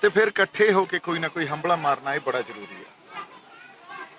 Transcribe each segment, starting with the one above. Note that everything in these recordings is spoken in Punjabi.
ਤੇ ਫਿਰ ਇਕੱਠੇ ਹੋ ਕੇ ਕੋਈ ਨਾ ਕੋਈ ਹੰਭਲਾ ਮਾਰਨਾ ਇਹ ਬੜਾ ਜ਼ਰੂਰੀ ਹੈ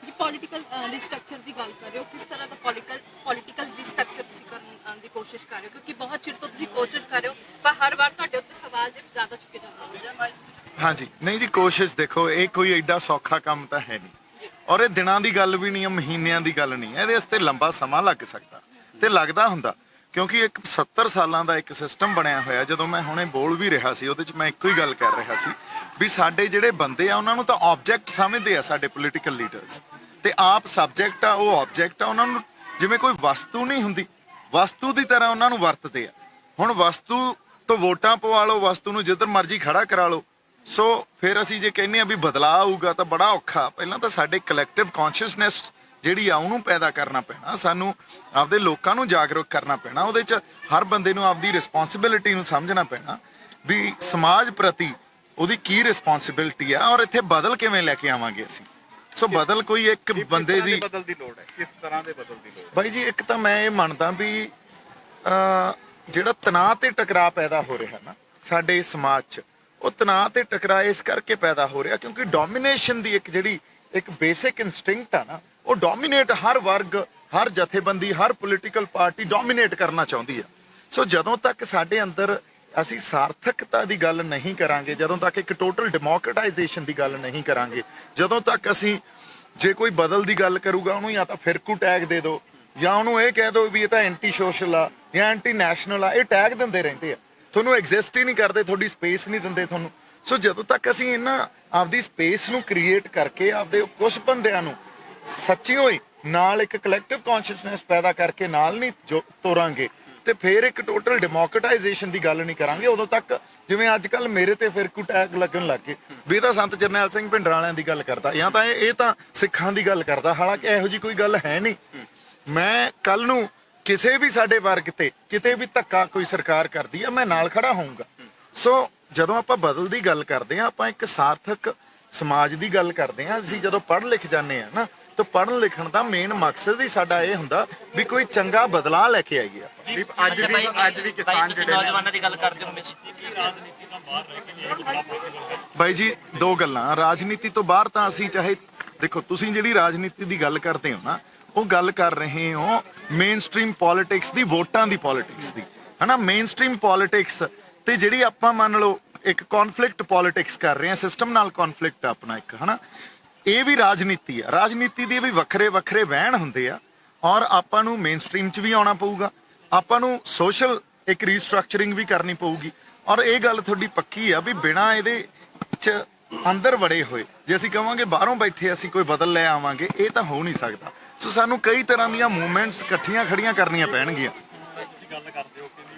ਜੀ। ਪੋਲੀਟੀਕਲ ਰਿਸਟਰਕਚਰ ਦੀ ਗੱਲ ਕਰ ਰਹੇ ਹੋ, ਕਿਸ ਤਰ੍ਹਾਂ ਦਾ ਪੋਲੀਟੀਕਲ ਰਿਸਟਰਕਚਰ ਤੁਸੀਂ ਕਰਨ ਦੀ ਕੋਸ਼ਿਸ਼ ਕਰ ਰਹੇ ਹੋ, ਕਿਉਂਕਿ ਬਹੁਤ ਚਿਰ ਤੋਂ ਤੁਸੀਂ ਕੋਸ਼ਿਸ਼ ਕਰ ਰਹੇ ਹੋ ਪਰ ਹਰ ਵਾਰ ਤੁਹਾਡੇ ਉੱਤੇ ਸਵਾਲ ਜ਼ਿਆਦਾ ਚੁੱਕੇ ਜਾਂਦੇ ਨੇ। ਹਾਂਜੀ, ਨਹੀਂ ਜੀ, ਕੋਸ਼ਿਸ਼ ਦੇਖੋ, ਇਹ ਕੋਈ ਐਡਾ ਸੌਖਾ ਕੰਮ ਤਾਂ ਹੈ ਨਹੀਂ, ਔਰ ਇਹ ਦਿਨਾਂ ਦੀ ਗੱਲ ਵੀ ਨਹੀਂ ਹੈ, ਮਹੀਨਿਆਂ ਦੀ ਗੱਲ ਨਹੀਂ ਹੈ, ਇਹਦੇ ਵਾਸਤੇ ਲੰਬਾ ਸਮਾਂ ਲੱਗ ਸਕਦਾ ਤੇ ਲੱਗਦਾ ਹੁੰਦਾ, ਕਿਉਂਕਿ ਇੱਕ 70 ਸਾਲਾਂ ਦਾ ਇੱਕ ਸਿਸਟਮ ਬਣਿਆ ਹੋਇਆ। ਜਦੋਂ ਮੈਂ ਹੁਣੇ ਬੋਲ ਵੀ ਰਿਹਾ ਸੀ ਉਹਦੇ 'ਚ ਮੈਂ ਇੱਕੋ ਹੀ ਗੱਲ ਕਰ ਰਿਹਾ ਸੀ ਵੀ ਸਾਡੇ ਜਿਹੜੇ ਬੰਦੇ ਆ ਉਹਨਾਂ ਨੂੰ ਤਾਂ ਆਬਜੈਕਟ ਸਮਝਦੇ ਆ ਸਾਡੇ ਪੋਲੀਟੀਕਲ ਲੀਡਰਸ, ਤੇ ਆਪ ਸਬਜੈਕਟ ਆ, ਉਹ ਆਬਜੈਕਟ ਆ। ਉਹਨਾਂ ਨੂੰ ਜਿਵੇਂ ਕੋਈ ਵਸਤੂ ਨਹੀਂ ਹੁੰਦੀ, ਵਸਤੂ ਦੀ ਤਰ੍ਹਾਂ ਉਹਨਾਂ ਨੂੰ ਵਰਤਦੇ ਆ। ਹੁਣ ਵਸਤੂ ਤੋਂ ਵੋਟਾਂ ਪਵਾ ਲਓ, ਵਸਤੂ ਨੂੰ ਜਿੱਧਰ ਮਰਜ਼ੀ ਖੜਾ ਕਰਾ ਲਓ। ਸੋ ਫਿਰ ਅਸੀਂ ਜੇ ਕਹਿੰਦੇ ਆ ਵੀ ਬਦਲਾਅ ਆਊਗਾ ਤਾਂ ਬੜਾ ਔਖਾ। ਪਹਿਲਾਂ ਤਾਂ ਸਾਡੇ ਕਲੈਕਟਿਵ ਕੌਨਸ਼ੀਅਸਨੈਸ ਜਿਹੜੀ ਆ ਉਹਨੂੰ ਪੈਦਾ ਕਰਨਾ ਪੈਣਾ, ਸਾਨੂੰ ਆਪਦੇ ਲੋਕਾਂ ਨੂੰ ਜਾਗਰੂਕ ਕਰਨਾ ਪੈਣਾ। ਉਹਦੇ 'ਚ ਹਰ ਬੰਦੇ ਨੂੰ ਆਪਦੀ ਰਿਸਪੌਂਸਿਬਿਲਿਟੀ ਨੂੰ ਸਮਝਣਾ ਪੈਣਾ ਵੀ ਸਮਾਜ ਪ੍ਰਤੀ ਉਹਦੀ ਕੀ ਰਿਸਪੌਂਸਿਬਿਲਿਟੀ ਆ, ਔਰ ਇੱਥੇ ਬਦਲ ਕਿਵੇਂ ਲੈ ਕੇ ਆਵਾਂਗੇ ਅਸੀਂ। ਸੋ ਬਦਲ ਕੋਈ ਇੱਕ ਬੰਦੇ ਦੀ ਬਦਲ ਦੀ ਲੋੜ ਹੈ, ਕਿਸ ਤਰ੍ਹਾਂ ਦੇ ਬਦਲ ਦੀ ਲੋੜ? ਬਾਈ ਜੀ, ਇੱਕ ਤਾਂ ਮੈਂ ਇਹ ਮੰਨਦਾ ਵੀ ਜਿਹੜਾ ਤਣਾਅ ਤੇ ਟਕਰਾਅ ਪੈਦਾ ਹੋ ਰਿਹਾ ਨਾ ਸਾਡੇ ਸਮਾਜ 'ਚ, ਉਹ ਤਣਾਅ ਤੇ ਟਕਰਾਅ ਇਸ ਕਰਕੇ ਪੈਦਾ ਹੋ ਰਿਹਾ ਕਿਉਂਕਿ ਡੋਮੀਨੇਸ਼ਨ ਦੀ ਇੱਕ ਬੇਸਿਕ ਇਨਸਟਿੰਕਟ ਆ ਨਾ, ਉਹ ਡੋਮੀਨੇਟ ਹਰ ਵਰਗ, ਹਰ ਜਥੇਬੰਦੀ, ਹਰ ਪੋਲੀਟੀਕਲ ਪਾਰਟੀ ਡੋਮੀਨੇਟ ਕਰਨਾ ਚਾਹੁੰਦੀ ਆ। ਸੋ ਜਦੋਂ ਤੱਕ ਸਾਡੇ ਅੰਦਰ ਅਸੀਂ ਸਾਰਥਕਤਾ ਦੀ ਗੱਲ ਨਹੀਂ ਕਰਾਂਗੇ, ਜਦੋਂ ਤੱਕ ਇੱਕ ਟੋਟਲ ਡੈਮੋਕ੍ਰੇਟਾਈਜੇਸ਼ਨ ਦੀ ਗੱਲ ਨਹੀਂ ਕਰਾਂਗੇ, ਜਦੋਂ ਤੱਕ ਅਸੀਂ ਜੇ ਕੋਈ ਬਦਲ ਦੀ ਗੱਲ ਕਰੂਗਾ ਉਹਨੂੰ ਜਾਂ ਤਾਂ ਫਿਰਕੂ ਟੈਗ ਦੇ ਦਿਓ ਜਾਂ ਉਹਨੂੰ ਇਹ ਕਹਿ ਦਿਓ ਵੀ ਇਹ ਤਾਂ ਐਂਟੀ ਸੋਸ਼ਲ ਆ ਜਾਂ ਐਂਟੀ ਨੈਸ਼ਨਲ ਆ, ਇਹ ਟੈਗ ਦਿੰਦੇ ਰਹਿੰਦੇ ਆ, ਤੁਹਾਨੂੰ ਐਗਜ਼ਿਸਟ ਹੀ ਨਹੀਂ ਕਰਦੇ, ਤੁਹਾਡੀ ਸਪੇਸ ਨਹੀਂ ਦਿੰਦੇ ਤੁਹਾਨੂੰ। ਸੋ ਜਦੋਂ ਤੱਕ ਅਸੀਂ ਇਹਨਾਂ ਆਪਦੀ ਸਪੇਸ ਨੂੰ ਕ੍ਰੀਏਟ ਕਰਕੇ ਆਪਦੇ ਕੁਝ ਬੰਦਿਆਂ ਨੂੰ ਸੱਚਿਓ ਹੀ ਨਾਲ ਇੱਕ ਕਲੈਕਟਿਵ ਕੌਨਸ਼ੀਅਸਨੈਸ ਪੈਦਾ ਕਰਕੇ ਨਾਲ ਨਹੀਂ ਤੋਰਾਂਗੇ ਤੇ ਫਿਰ ਇੱਕ ਟੋਟਲ ਡੈਮੋਕ੍ਰੇਟਾਈਜੇਸ਼ਨ ਦੀ ਗੱਲ ਨਹੀਂ ਕਰਾਂਗੇ, ਉਦੋਂ ਤੱਕ ਜਿਵੇਂ ਅੱਜ ਕੱਲ ਮੇਰੇ ਤੇ ਫਿਰਕੂ ਟੈਗ ਲੱਗਣ ਲੱਗ ਗਏ ਵੀ ਇਹ ਤਾਂ ਸੰਤ ਜਰਨੈਲ ਸਿੰਘ ਭਿੰਡਰਾਂਵਾਲਿਆਂ ਦੀ ਗੱਲ ਕਰਦਾ ਜਾਂ ਤਾਂ ਇਹ ਤਾਂ ਸਿੱਖਾਂ ਦੀ ਗੱਲ ਕਰਦਾ, ਹਾਲਾਂਕਿ ਇਹੋ ਜੀ ਕੋਈ ਗੱਲ ਹੈ ਨਹੀਂ। ਮੈਂ ਕੱਲ ਨੂੰ ਕਿਸੇ ਵੀ ਸਾਡੇ ਵਰਗ ਤੇ ਕਿਤੇ ਵੀ ਧੱਕਾ ਕੋਈ ਸਰਕਾਰ ਕਰਦੀ ਆ, ਮੈਂ ਨਾਲ ਖੜਾ ਹੋਊਂਗਾ। ਸੋ ਜਦੋਂ ਆਪਾਂ ਬਦਲ ਦੀ ਗੱਲ ਕਰਦੇ ਆ, ਆਪਾਂ ਇੱਕ ਸਾਰਥਕ ਸਮਾਜ ਦੀ ਗੱਲ ਕਰਦੇ ਆ। ਅਸੀਂ ਜਦੋਂ ਪੜ੍ਹ ਲਿਖ ਜਾਂਦੇ ਆ ਨਾ, ਤਾਂ ਪੜ੍ਹਨ ਲਿਖਣ ਦਾ ਮੇਨ ਮਕਸਦ ਹੀ ਸਾਡਾ ਇਹ ਹੁੰਦਾ ਵੀ ਕੋਈ ਚੰਗਾ ਬਦਲਾਅ ਲੈ ਕੇ ਆਈਏ। ਅੱਜ ਵੀ ਕਿਸਾਨ ਜਿਹੜੇ ਨੌਜਵਾਨਾਂ ਦੀ ਗੱਲ ਕਰਦੇ ਹੋ ਬਾਈ ਜੀ, ਦੋ ਗੱਲਾਂ। ਰਾਜਨੀਤੀ ਤੋਂ ਬਾਹਰ ਤਾਂ ਅਸੀਂ ਚਾਹੇ ਦੇਖੋ, ਤੁਸੀਂ ਜਿਹੜੀ ਰਾਜਨੀਤੀ ਦੀ ਗੱਲ ਕਰਦੇ ਹੋ ਨਾ, ਉਹ ਗੱਲ ਕਰ ਰਹੇ ਹੋ ਮੇਨ ਸਟ੍ਰੀਮ ਪੋਲਿਟਿਕਸ ਦੀ, ਵੋਟਾਂ ਦੀ ਪੋਲਿਟਿਕਸ ਦੀ, ਹਨਾ। ਮੇਨ ਸਟ੍ਰੀਮ ਪੋਲਿਟਿਕਸ ਤੇ ਜਿਹੜੀ ਆਪਾਂ ਮੰਨ ਲਓ ਇੱਕ ਕੌਨਫਲਿਕਟ ਪੋਲਿਟਿਕਸ ਕਰ ਰਹੇ ਹਾਂ, ਸਿਸਟਮ ਨਾਲ ਕੌਨਫਲਿਕਟ ਆਪਣਾ ਇੱਕ, ਹਨਾ, ਇਹ ਵੀ ਰਾਜਨੀਤੀ ਆ। ਰਾਜਨੀਤੀ ਦੇ ਵੀ ਵੱਖਰੇ ਵੱਖਰੇ ਵਹਿਣ ਹੁੰਦੇ ਆ, ਔਰ ਆਪਾਂ ਨੂੰ ਮੇਨ ਸਟ੍ਰੀਮ 'ਚ ਵੀ ਆਉਣਾ ਪਊਗਾ, ਆਪਾਂ ਨੂੰ ਸੋਸ਼ਲ ਇੱਕ ਰੀਸਟਰਕਚਰਿੰਗ ਵੀ ਕਰਨੀ ਪਊਗੀ। ਔਰ ਇਹ ਗੱਲ ਤੁਹਾਡੀ ਪੱਕੀ ਆ ਵੀ ਬਿਨਾਂ ਇਹਦੇ 'ਚ ਅੰਦਰ ਵੜੇ ਹੋਏ ਜੇ ਅਸੀਂ ਕਹਾਂਗੇ ਬਾਹਰੋਂ ਬੈਠੇ ਅਸੀਂ ਕੋਈ ਬਦਲ ਲੈ ਆਵਾਂਗੇ, ਇਹ ਤਾਂ ਹੋ ਨਹੀਂ ਸਕਦਾ। ਸੋ ਸਾਨੂੰ ਕਈ ਤਰ੍ਹਾਂ ਦੀਆਂ ਮੂਵਮੈਂਟਸ ਇਕੱਠੀਆਂ ਖੜੀਆਂ ਕਰਨੀਆਂ ਪੈਣਗੀਆਂ।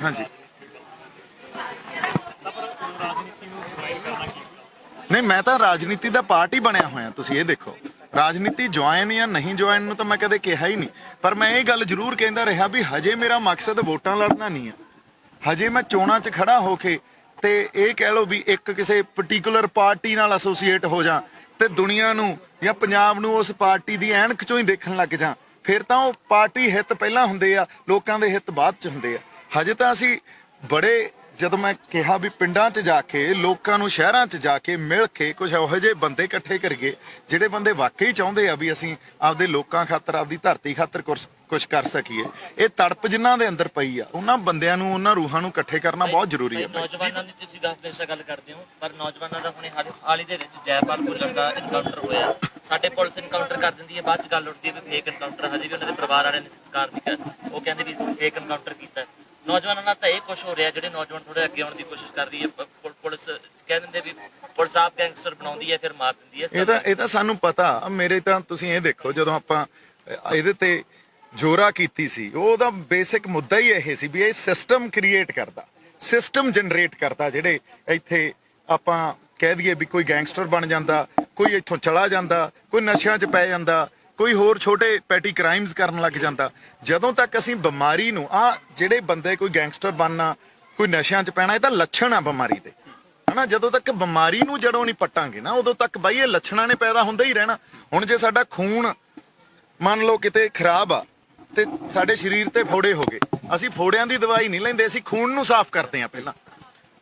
ਹਾਂਜੀ, ਨਹੀਂ, ਮੈਂ ਤਾਂ ਰਾਜਨੀਤੀ ਦਾ ਪਾਰਟ ਹੀ ਬਣਿਆ ਹੋਇਆ। ਤੁਸੀਂ ਇਹ ਦੇਖੋ, ਰਾਜਨੀਤੀ ਜੁਆਇਨ ਜਾਂ ਨਹੀਂ ਜੁਆਇਨ ਨੂੰ ਤਾਂ ਮੈਂ ਕਦੇ ਕਿਹਾ ਹੀ ਨਹੀਂ, ਪਰ ਮੈਂ ਇਹ ਗੱਲ ਜ਼ਰੂਰ ਕਹਿੰਦਾ ਰਿਹਾ ਵੀ ਹਜੇ ਮੇਰਾ ਮਕਸਦ ਵੋਟਾਂ ਲੜਨਾ ਨਹੀਂ ਹੈ। ਹਜੇ ਮੈਂ ਚੋਣਾਂ 'ਚ ਖੜਾ ਹੋ ਕੇ ਤੇ ਇਹ ਕਹਿ ਲਓ ਵੀ ਇੱਕ ਕਿਸੇ ਪਾਰਟਿਕੂਲਰ ਪਾਰਟੀ ਨਾਲ ਐਸੋਸੀਏਟ ਹੋ ਜਾ ਤੇ ਦੁਨੀਆ ਨੂੰ ਜਾਂ ਪੰਜਾਬ ਨੂੰ ਉਸ ਪਾਰਟੀ ਦੀ ਐਨਕ 'ਚੋਂ ਹੀ ਦੇਖਣ ਲੱਗ ਜਾ, ਫਿਰ ਤਾਂ ਉਹ ਪਾਰਟੀ ਹਿੱਤ ਪਹਿਲਾਂ ਹੁੰਦੇ ਆ, ਲੋਕਾਂ ਦੇ ਹਿੱਤ ਬਾਅਦ 'ਚ ਹੁੰਦੇ ਆ। ਹਜੇ ਤਾਂ ਅਸੀਂ ਬੜੇ, ਜਦੋਂ ਮੈਂ ਕਿਹਾ ਵੀ ਪਿੰਡਾਂ 'ਚ ਜਾ ਕੇ, ਲੋਕਾਂ ਨੂੰ ਸ਼ਹਿਰਾਂ 'ਚ ਜਾ ਕੇ ਮਿਲ ਕੇ ਕੁਝ ਇਹੋ ਜਿਹੇ ਬੰਦੇ ਇਕੱਠੇ ਕਰੀਏ ਜਿਹੜੇ ਬੰਦੇ ਵਾਕਈ ਚਾਹੁੰਦੇ ਆ ਵੀ ਅਸੀਂ ਆਪਦੇ ਲੋਕਾਂ ਖਾਤਰ, ਆਪਦੀ ਧਰਤੀ ਖਾਤਰ ਕੁਝ ਕਰ ਸਕੀਏ। ਇਹ ਤੜਪ ਜਿਨ੍ਹਾਂ ਦੇ ਅੰਦਰ ਪਈ ਆ, ਉਹਨਾਂ ਬੰਦਿਆਂ ਨੂੰ, ਉਹਨਾਂ ਰੂਹਾਂ ਨੂੰ ਇਕੱਠੇ ਕਰਨਾ ਬਹੁਤ ਜ਼ਰੂਰੀ ਹੈ। ਨੌਜਵਾਨਾਂ ਦੀ ਤੁਸੀਂ ਹਮੇਸ਼ਾ ਗੱਲ ਕਰਦੇ ਹੋ, ਪਰ ਨੌਜਵਾਨਾਂ ਦਾ ਹੁਣੇ ਹਾਲ ਹੀ ਦੇ ਵਿੱਚ ਜੈਪਾਲ ਭੁੱਲਰ ਦਾ ਐਨਕਾਊਂਟਰ ਹੋਇਆ। ਸਾਡੇ ਪੁਲਿਸ ਐਨਕਾਊਂਟਰ ਕਰ ਦਿੰਦੀ ਹੈ, ਬਾਅਦ 'ਚ ਗੱਲ ਉੱਠਦੀ ਹੈ ਵੀ ਫੇਕ ਐਨਕਾਊਂਟਰ। ਹਜੇ ਵੀ ਉਹਨਾਂ ਦੇ ਪਰਿਵਾਰ ਵਾਲਿਆਂ ਨੇ ਸੰਸਕਾਰ ਨਹੀਂ ਕੀਤਾ, ਉਹ ਕਹਿੰਦੇ ਵੀ ਫੇਕ ਐਨਕਾਊਂਟਰ ਕੀਤਾ। ਨੌਜਵਾਨਾਂ ਨਾਲ ਤਾਂ ਇਹ ਕੁਝ ਹੋ ਰਿਹਾ, ਜਿਹੜੇ ਨੌਜਵਾਨ ਥੋੜੇ ਅੱਗੇ ਆਉਣ ਦੀ ਕੋਸ਼ਿਸ਼ ਕਰ ਰਹੀ ਹੈ। ਪੁਲਿਸ ਕਹਿ ਦਿੰਦੇ ਵੀ ਪੁਲਿਸ ਆਪ ਗੈਂਗਸਟਰ ਬਣਾਉਂਦੀ ਹੈ, ਫਿਰ ਮਾਰ ਦਿੰਦੀ ਹੈ। ਇਹ ਤਾਂ ਸਾਨੂੰ ਪਤਾ। ਮੇਰੇ ਤਾਂ ਤੁਸੀਂ ਇਹ ਦੇਖੋ, ਜਦੋਂ ਆਪਾਂ ਇਹਦੇ ਤੇ ਜੋਰਾ ਕੀਤੀ ਸੀ, ਉਹਦਾ ਬੇਸਿਕ ਮੁੱਦਾ ਹੀ ਇਹ ਸੀ ਵੀ ਇਹ ਸਿਸਟਮ ਕ੍ਰੀਏਟ ਕਰਦਾ, ਸਿਸਟਮ ਜਨਰੇਟ ਕਰਦਾ। ਜਿਹੜੇ ਇੱਥੇ ਆਪਾਂ ਕਹਿ ਦਈਏ ਵੀ ਕੋਈ ਗੈਂਗਸਟਰ ਬਣ ਜਾਂਦਾ, ਕੋਈ ਇੱਥੋਂ ਚਲਾ ਜਾਂਦਾ, ਕੋਈ ਨਸ਼ਿਆਂ 'ਚ ਪੈ ਜਾਂਦਾ, ਕੋਈ ਹੋਰ ਛੋਟੇ ਪੈਟੀ ਕ੍ਰਾਈਮਸ ਕਰਨ ਲੱਗ ਜਾਂਦਾ। ਜਦੋਂ ਤੱਕ ਅਸੀਂ ਬਿਮਾਰੀ ਨੂੰ, ਜਿਹੜੇ ਬੰਦੇ ਕੋਈ ਗੈਂਗਸਟਰ ਬਣਨਾ, ਕੋਈ ਨਸ਼ਿਆਂ 'ਚ ਪੈਣਾ, ਇਹ ਤਾਂ ਲੱਛਣ ਆ ਬਿਮਾਰੀ ਦੇ, ਹਨਾ। ਜਦੋਂ ਤੱਕ ਬਿਮਾਰੀ ਨੂੰ ਜੜੋਂ ਨਹੀਂ ਪੱਟਾਂਗੇ ਨਾ, ਉਦੋਂ ਤੱਕ ਬਾਈ ਇਹ ਲੱਛਣਾਂ ਨੇ ਪੈਦਾ ਹੁੰਦਾ ਹੀ ਰਹਿਣਾ। ਹੁਣ ਜੇ ਸਾਡਾ ਖੂਨ ਮੰਨ ਲਓ ਕਿਤੇ ਖਰਾਬ ਆ ਤੇ ਸਾਡੇ ਸਰੀਰ ਤੇ ਫੋੜੇ ਹੋ ਗਏ, ਅਸੀਂ ਫੋੜਿਆਂ ਦੀ ਦਵਾਈ ਨਹੀਂ ਲੈਂਦੇ, ਅਸੀਂ ਖੂਨ ਨੂੰ ਸਾਫ਼ ਕਰਦੇ ਹਾਂ ਪਹਿਲਾਂ।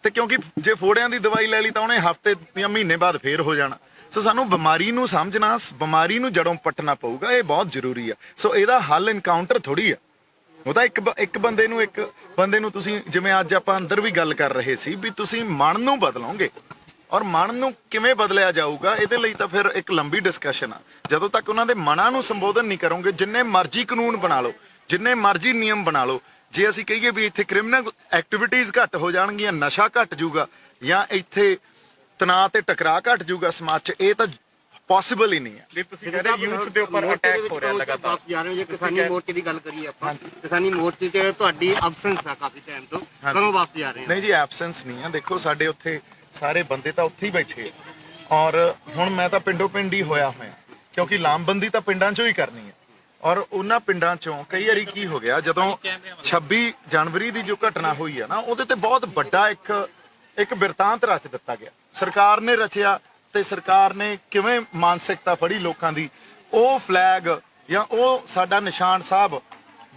ਤੇ ਕਿਉਂਕਿ ਜੇ ਫੋੜਿਆਂ ਦੀ ਦਵਾਈ ਲੈ ਲਈ ਤਾਂ ਉਹਨੇ ਹਫ਼ਤੇ ਜਾਂ ਮਹੀਨੇ ਬਾਅਦ ਫੇਰ ਹੋ ਜਾਣਾ। ਸੋ ਸਾਨੂੰ ਬਿਮਾਰੀ ਨੂੰ ਸਮਝਣਾ, ਬਿਮਾਰੀ ਨੂੰ ਜੜੋਂ ਪੱਟਣਾ ਪਊਗਾ, ਇਹ ਬਹੁਤ ਜ਼ਰੂਰੀ ਆ। ਸੋ ਇਹਦਾ ਹੱਲ ਇਨਕਾਊਂਟਰ ਥੋੜੀ ਆ, ਉਹਦਾ ਇੱਕ ਬੰਦੇ ਨੂੰ ਤੁਸੀਂ ਜਿਵੇਂ ਅੱਜ ਆਪਾਂ ਅੰਦਰ ਵੀ ਗੱਲ ਕਰ ਰਹੇ ਸੀ ਵੀ ਤੁਸੀਂ ਮਨ ਨੂੰ ਬਦਲੋਗੇ, ਔਰ ਮਨ ਨੂੰ ਕਿਵੇਂ ਬਦਲਿਆ ਜਾਊਗਾ ਇਹਦੇ ਲਈ ਤਾਂ ਫਿਰ ਇੱਕ ਲੰਬੀ ਡਿਸਕਸ਼ਨ ਆ। ਜਦੋਂ ਤੱਕ ਉਹਨਾਂ ਦੇ ਮਨਾਂ ਨੂੰ ਸੰਬੋਧਨ ਨਹੀਂ ਕਰੋਗੇ, ਜਿੰਨੇ ਮਰਜ਼ੀ ਕਾਨੂੰਨ ਬਣਾ ਲਓ, ਜਿੰਨੇ ਮਰਜ਼ੀ ਨਿਯਮ ਬਣਾ ਲਓ, ਜੇ ਅਸੀਂ ਕਹੀਏ ਵੀ ਇੱਥੇ ਕ੍ਰਿਮੀਨਲ ਐਕਟੀਵਿਟੀਜ਼ ਘੱਟ ਹੋ ਜਾਣਗੀਆਂ, ਨਸ਼ਾ ਘੱਟ ਜਾਊਗਾ ਜਾਂ ਇੱਥੇ ਤਣਾਅ ਤੇ ਟਕਰਾਅ ਘੱਟ ਜਾਊਗਾ ਸਮਾਜ 'ਚ, ਇਹ ਤਾਂ ਪੋਸੀਬਲ ਹੀ ਨਹੀਂ ਹੈ। ਜੇ ਤੁਸੀਂ ਕਹਿੰਦੇ ਯੂਥ ਦੇ ਉੱਪਰ ਅਟੈਕ ਹੋ ਰਿਹਾ ਲਗਾਤਾਰ, ਆਪ ਜਾ ਰਹੇ ਹੋ, ਜੇ ਕਿਸਾਨੀ ਮੋਰਚੇ ਦੀ ਗੱਲ ਕਰੀਏ ਆਪਾਂ, ਕਿਸਾਨੀ ਮੋਰਚੇ 'ਚ ਤੁਹਾਡੀ ਐਬਸੈਂਸ ਆ ਕਾਫੀ ਟਾਈਮ ਤੋਂ, ਕਦੋਂ ਵਾਪਸ ਜਾ ਰਹੇ ਹੋ? ਨਹੀਂ ਜੀ, ਐਬਸੈਂਸ ਨਹੀਂ ਆ। ਦੇਖੋ ਸਾਡੇ ਉੱਥੇ ਸਾਰੇ ਬੰਦੇ ਤਾਂ ਉੱਥੇ ਹੀ ਬੈਠੇ ਆ, ਔਰ ਹੁਣ ਮੈਂ ਤਾਂ ਪਿੰਡੋਂ ਪਿੰਡ ਹੀ ਹੋਇਆ ਕਿਉਂਕਿ ਲਾਮਬੰਦੀ ਤਾਂ ਪਿੰਡਾਂ 'ਚੋਂ ਹੀ ਕਰਨੀ ਹੈ। ਔਰ ਉਹਨਾਂ ਪਿੰਡਾਂ 'ਚੋਂ ਕਈ ਵਾਰੀ ਕੀ ਹੋ ਗਿਆ, ਜਦੋਂ 26 ਜਨਵਰੀ ਦੀ ਜੋ ਘਟਨਾ ਹੋਈ ਹੈ ਨਾ, ਉਹਦੇ ਤੇ ਬਹੁਤ ਵੱਡਾ ਇੱਕ ਬਿਰਤਾਂਤ ਰਚ ਦਿੱਤਾ ਗਿਆ। ਸਰਕਾਰ ਨੇ ਰਚਿਆ ਤੇ ਸਰਕਾਰ ਨੇ ਕਿਵੇਂ ਮਾਨਸਿਕਤਾ ਫੜੀ ਲੋਕਾਂ ਦੀ, ਉਹ ਫਲੈਗ ਜਾਂ ਉਹ ਸਾਡਾ ਨਿਸ਼ਾਨ ਸਾਹਿਬ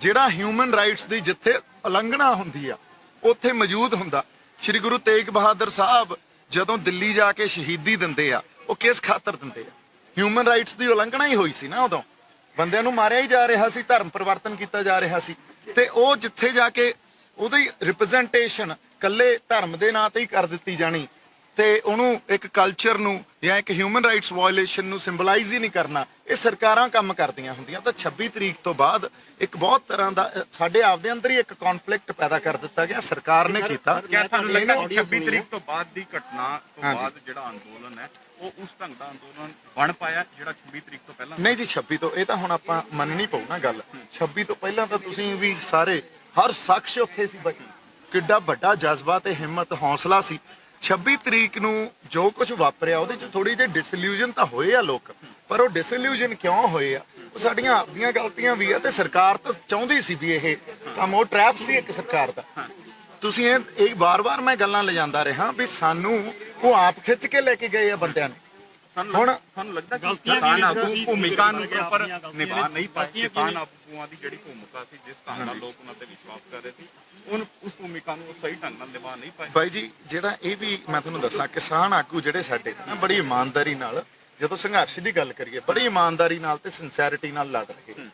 ਜਿਹੜਾ ਹਿਊਮਨ ਰਾਈਟਸ ਦੀ ਜਿੱਥੇ ਉਲੰਘਣਾ ਹੁੰਦੀ ਆ ਉੱਥੇ ਮੌਜੂਦ ਹੁੰਦਾ। ਸ਼੍ਰੀ ਗੁਰੂ ਤੇਗ ਬਹਾਦਰ ਸਾਹਿਬ ਜਦੋਂ ਦਿੱਲੀ ਜਾ ਕੇ ਸ਼ਹੀਦੀ ਦਿੰਦੇ ਆ, ਉਹ ਕਿਸ ਖਾਤਰ ਦਿੰਦੇ ਆ? ਹਿਊਮਨ ਰਾਈਟਸ ਦੀ ਉਲੰਘਣਾ ਹੀ ਹੋਈ ਸੀ ਨਾ, ਉਦੋਂ ਬੰਦਿਆਂ ਨੂੰ ਮਾਰਿਆ ਹੀ ਜਾ ਰਿਹਾ ਸੀ, ਧਰਮ ਪਰਿਵਰਤਨ ਕੀਤਾ ਜਾ ਰਿਹਾ ਸੀ, ਤੇ ਉਹ ਜਿੱਥੇ ਜਾ ਕੇ ਉਹਦੀ ਰਿਪਰੈਜ਼ੈਂਟੇਸ਼ਨ ਕੱਲੇ ਧਰਮ ਦੇ ਨਾਂ ਤੇ ਹੀ ਕਰ ਦਿੱਤੀ ਜਾਣੀ ਤੇ ਉਹਨੂੰ ਇੱਕ ਕਲਚਰ ਨੂੰ ਜਾਂ ਇੱਕ ਹਿਊਮਨ ਰਾਈਟਸ ਵਾਇਓਲੇਸ਼ਨ ਨੂੰ ਸਿੰਬਲਾਈਜ਼ ਹੀ ਨਹੀਂ ਕਰਨਾ, ਇਹ ਸਰਕਾਰਾਂ ਕੰਮ ਕਰਦੀਆਂ ਹੁੰਦੀਆਂ। ਤਾਂ 26 ਤਰੀਕ ਤੋਂ ਬਾਅਦ ਇੱਕ ਬਹੁਤ ਤਰ੍ਹਾਂ ਦਾ ਸਾਡੇ ਆਪਦੇ ਅੰਦਰ ਹੀ ਇੱਕ ਕੌਨਫਲਿਕਟ ਪੈਦਾ ਕਰ ਦਿੱਤਾ ਗਿਆ, ਸਰਕਾਰ ਨੇ ਕੀਤਾ। ਕਿਆ ਤੁਹਾਨੂੰ ਲੱਗਦਾ ਕਿ 26 ਤਰੀਕ ਤੋਂ ਬਾਅਦ ਦੀ ਘਟਨਾ ਤੋਂ ਬਾਅਦ ਜਿਹੜਾ ਅੰਦੋਲਨ ਹੈ ਉਹ ਉਸ ਢੰਗ ਦਾ ਅੰਦੋਲਨ ਬਣ ਪਾਇਆ ਜਿਹੜਾ 26 ਤਰੀਕ ਤੋਂ ਪਹਿਲਾਂ? ਨਹੀਂ ਜੀ, 26 ਤੋਂ ਇਹ ਤਾਂ ਹੁਣ ਆਪਾਂ ਮੰਨਣੀ ਪਊ ਨਾ ਗੱਲ। 26 ਤੋਂ ਪਹਿਲਾਂ ਤਾਂ ਤੁਸੀਂ ਵੀ ਸਾਰੇ ਹਰ ਸ਼ਖਸ ਉੱਥੇ ਸੀ ਬਈ, ਕਿੱਡਾ ਵੱਡਾ ਜਜ਼ਬਾ ਤੇ ਹਿੰਮਤ ਹੌਸਲਾ ਸੀ। 26 ਤਰੀਕ ਨੂੰ ਜੋ ਕੁਝ ਵਾਪਰਿਆ ਉਹਦੇ ਚ ਥੋੜੀ ਜਿਹੀ ਡਿਸਇਲੂਜਨ ਤਾਂ ਹੋਏ ਆ ਲੋਕ, ਪਰ ਉਹ ਡਿਸਇਲੂਜਨ ਕਿਉਂ ਹੋਏ ਆ? ਉਹ ਸਾਡੀਆਂ ਆਪਣੀਆਂ ਗਲਤੀਆਂ ਵੀ ਆ, ਤੇ ਸਰਕਾਰ ਤਾਂ ਚਾਹੁੰਦੀ ਸੀ ਵੀ ਇਹ ਕੰਮ, ਉਹ ਟ੍ਰੈਪ ਸੀ ਇੱਕ ਸਰਕਾਰ ਦਾ। ਤੁਸੀਂ ਇਹ ਵਾਰ-ਵਾਰ ਮੈਂ ਗੱਲਾਂ ਲਿਜਾਂਦਾ ਰਿਹਾ ਵੀ ਸਾਨੂੰ ਉਹ ਆਪ ਖਿੱਚ ਕੇ ਲੈ ਕੇ ਗਏ ਆ ਬੰਦਿਆਂ ਨੇ। ਹੁਣ ਤੁਹਾਨੂੰ ਲੱਗਦਾ ਕਿ ਕਿਸਾਨ ਆਗੂ ਭੂਮਿਕਾ ਨੂੰ ਪ੍ਰੋਪਰ ਨਿਭਾ ਨਹੀਂ ਪਾਏ? ਕਿਸਾਨ ਆਗੂਆਂ ਦੀ ਜਿਹੜੀ ਭੂਮਿਕਾ ਸੀ, ਜਿਸ ਢੰਗ ਨਾਲ ਲੋਕ ਉਹਨਾਂ ਤੇ ਵਿਸ਼ਵਾਸ ਕਰ ਰਹੇ ਸੀ, ਉਸ ਭੂਮਿਕਾ ਨੂੰ ਸਹੀ ਢੰਗ ਨਾਲ ਨਿਭਾ ਨਹੀਂ ਪਾਏ? ਬਾਈ ਜੀ, ਜਿਹੜਾ ਇਹ ਵੀ ਮੈਂ ਤੁਹਾਨੂੰ ਦੱਸਾਂ, ਕਿਸਾਨ ਆਗੂ ਜਿਹੜੇ ਸਾਡੇ ਨਾ ਬੜੀ ਇਮਾਨਦਾਰੀ ਨਾਲ, ਜਦੋਂ ਸੰਘਰਸ਼ ਦੀ ਗੱਲ ਕਰੀਏ, ਬੜੀ ਇਮਾਨਦਾਰੀ ਨਾਲ ਤੇ ਸਿੰਸੈਰਿਟੀ ਨਾਲ ਲੜ ਰਹੇ।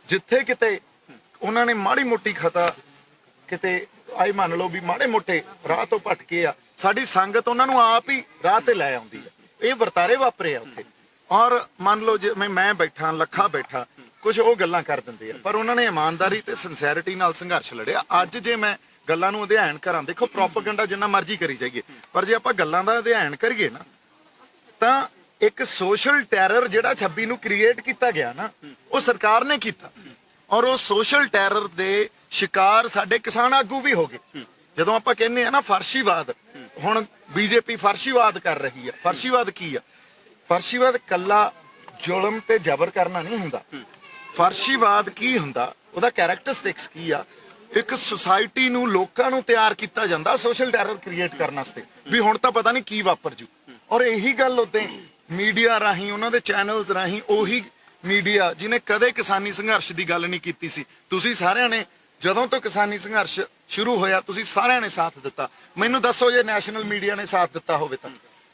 ਜਿੱਥੇ ਕਿਤੇ ਉਹਨਾਂ ਨੇ ਮਾੜੀ ਮੋਟੀ ਖਤਾ ਕਿਤੇ ਆਈ ਮੰਨ ਲਓ ਵੀ ਮਾੜੇ ਮੋਟੇ ਰਾਹ ਤੋਂ ਭਟਕੇ ਆ, ਸਾਡੀ ਸੰਗਤ ਉਹਨਾਂ ਨੂੰ ਆਪ ਹੀ ਰਾਹ ਤੇ ਲੈ ਆਉਂਦੀ ਹੈ। ਇਹ ਵਰਤਾਰੇ ਵਾਪਰੇ ਆ ਉੱਥੇ। ਔਰ ਮੰਨ ਲਓ ਜੇ ਮੈਂ ਬੈਠਾ, ਲੱਖਾ ਬੈਠਾ, ਕੁਝ ਉਹ ਗੱਲਾਂ ਕਰ ਦਿੰਦੇ ਆ, ਪਰ ਉਹਨਾਂ ਨੇ ਇਮਾਨਦਾਰੀ ਤੇ ਸਿੰਸੈਰਿਟੀ ਨਾਲ ਸੰਘਰਸ਼ ਲੜਿਆ। ਅੱਜ ਜੇ ਮੈਂ ਗੱਲਾਂ ਨੂੰ ਅਧਿਐਨ ਕਰਾਂ, ਦੇਖੋ ਪ੍ਰੋਪੇਗੈਂਡਾ ਜਿੰਨਾ ਮਰਜ਼ੀ ਕਰੀ ਜਾਈਏ, ਪਰ ਜੇ ਆਪਾਂ ਗੱਲਾਂ ਦਾ ਅਧਿਐਨ ਕਰੀਏ ਨਾ, ਤਾਂ ਇੱਕ ਸੋਸ਼ਲ ਟੈਰਰ ਜਿਹੜਾ 26 ਨੂੰ ਕ੍ਰੀਏਟ ਕੀਤਾ ਗਿਆ ਨਾ, ਉਹ ਸਰਕਾਰ ਨੇ ਕੀਤਾ। ਔਰ ਉਹ ਸੋਸ਼ਲ ਟੈਰਰ ਦੇ ਸ਼ਿਕਾਰ ਸਾਡੇ ਕਿਸਾਨ ਆਗੂ ਵੀ ਹੋ ਗਏ। ਜਦੋਂ ਆਪਾਂ ਕਹਿੰਦੇ ਆ ਨਾ ਫਰਸ਼ੀਵਾਦ, ਹੁਣ ਬੀਜੇਪੀ ਫਰਸ਼ੀਵਾਦ ਕਰ ਰਹੀ ਆ। ਫਰਸ਼ੀਵਾਦ ਕੀ ਆ? ਫਰਸ਼ੀਵਾਦ ਕੱਲਾ ਜ਼ੁਲਮ ਤੇ ਜ਼ਬਰ ਕਰਨਾ ਨਹੀਂ ਹੁੰਦਾ। ਫਰਸ਼ੀਵਾਦ ਕੀ ਹੁੰਦਾ, ਉਹਦਾ ਕੈਰੈਕਟਰਿਸਟਿਕਸ ਕੀ ਆ? ਇੱਕ ਸੁਸਾਇਟੀ ਨੂੰ, ਲੋਕਾਂ ਨੂੰ ਤਿਆਰ ਕੀਤਾ ਜਾਂਦਾ ਸੋਸ਼ਲ ਟੈਰਰ ਕ੍ਰੀਏਟ ਕਰਨ ਵਾਸਤੇ, ਵੀ ਹੁਣ ਤਾਂ ਪਤਾ ਨਹੀਂ ਕੀ ਵਾਪਰ ਜੂ। ਔਰ ਇਹੀ ਗੱਲ ਉੱਤੇ ਮੀਡੀਆ ਰਾਹੀਂ, ਉਹਨਾਂ ਦੇ ਚੈਨਲਸ ਰਾਹੀਂ, ਉਹੀ ਮੀਡੀਆ ਜਿਹਨੇ ਕਦੇ ਕਿਸਾਨੀ ਸੰਘਰਸ਼ ਦੀ ਗੱਲ ਨਹੀਂ ਕੀਤੀ ਸੀ, ਤੁਸੀਂ ਸਾਰਿਆਂ ਨੇ ਜਦੋਂ ਤੋਂ ਕਿਸਾਨੀ ਸੰਘਰਸ਼ ਸ਼ੁਰੂ ਹੋਇਆ ਤੁਸੀਂ ਸਾਰਿਆਂ ਨੇ ਸਾਥ ਦਿੱਤਾ। ਮੈਨੂੰ ਦੱਸੋ ਜੇ ਨੈਸ਼ਨਲ ਮੀਡੀਆ ਨੇ ਸਾਥ ਦਿੱਤਾ ਹੋਵੇ ਤਾਂ।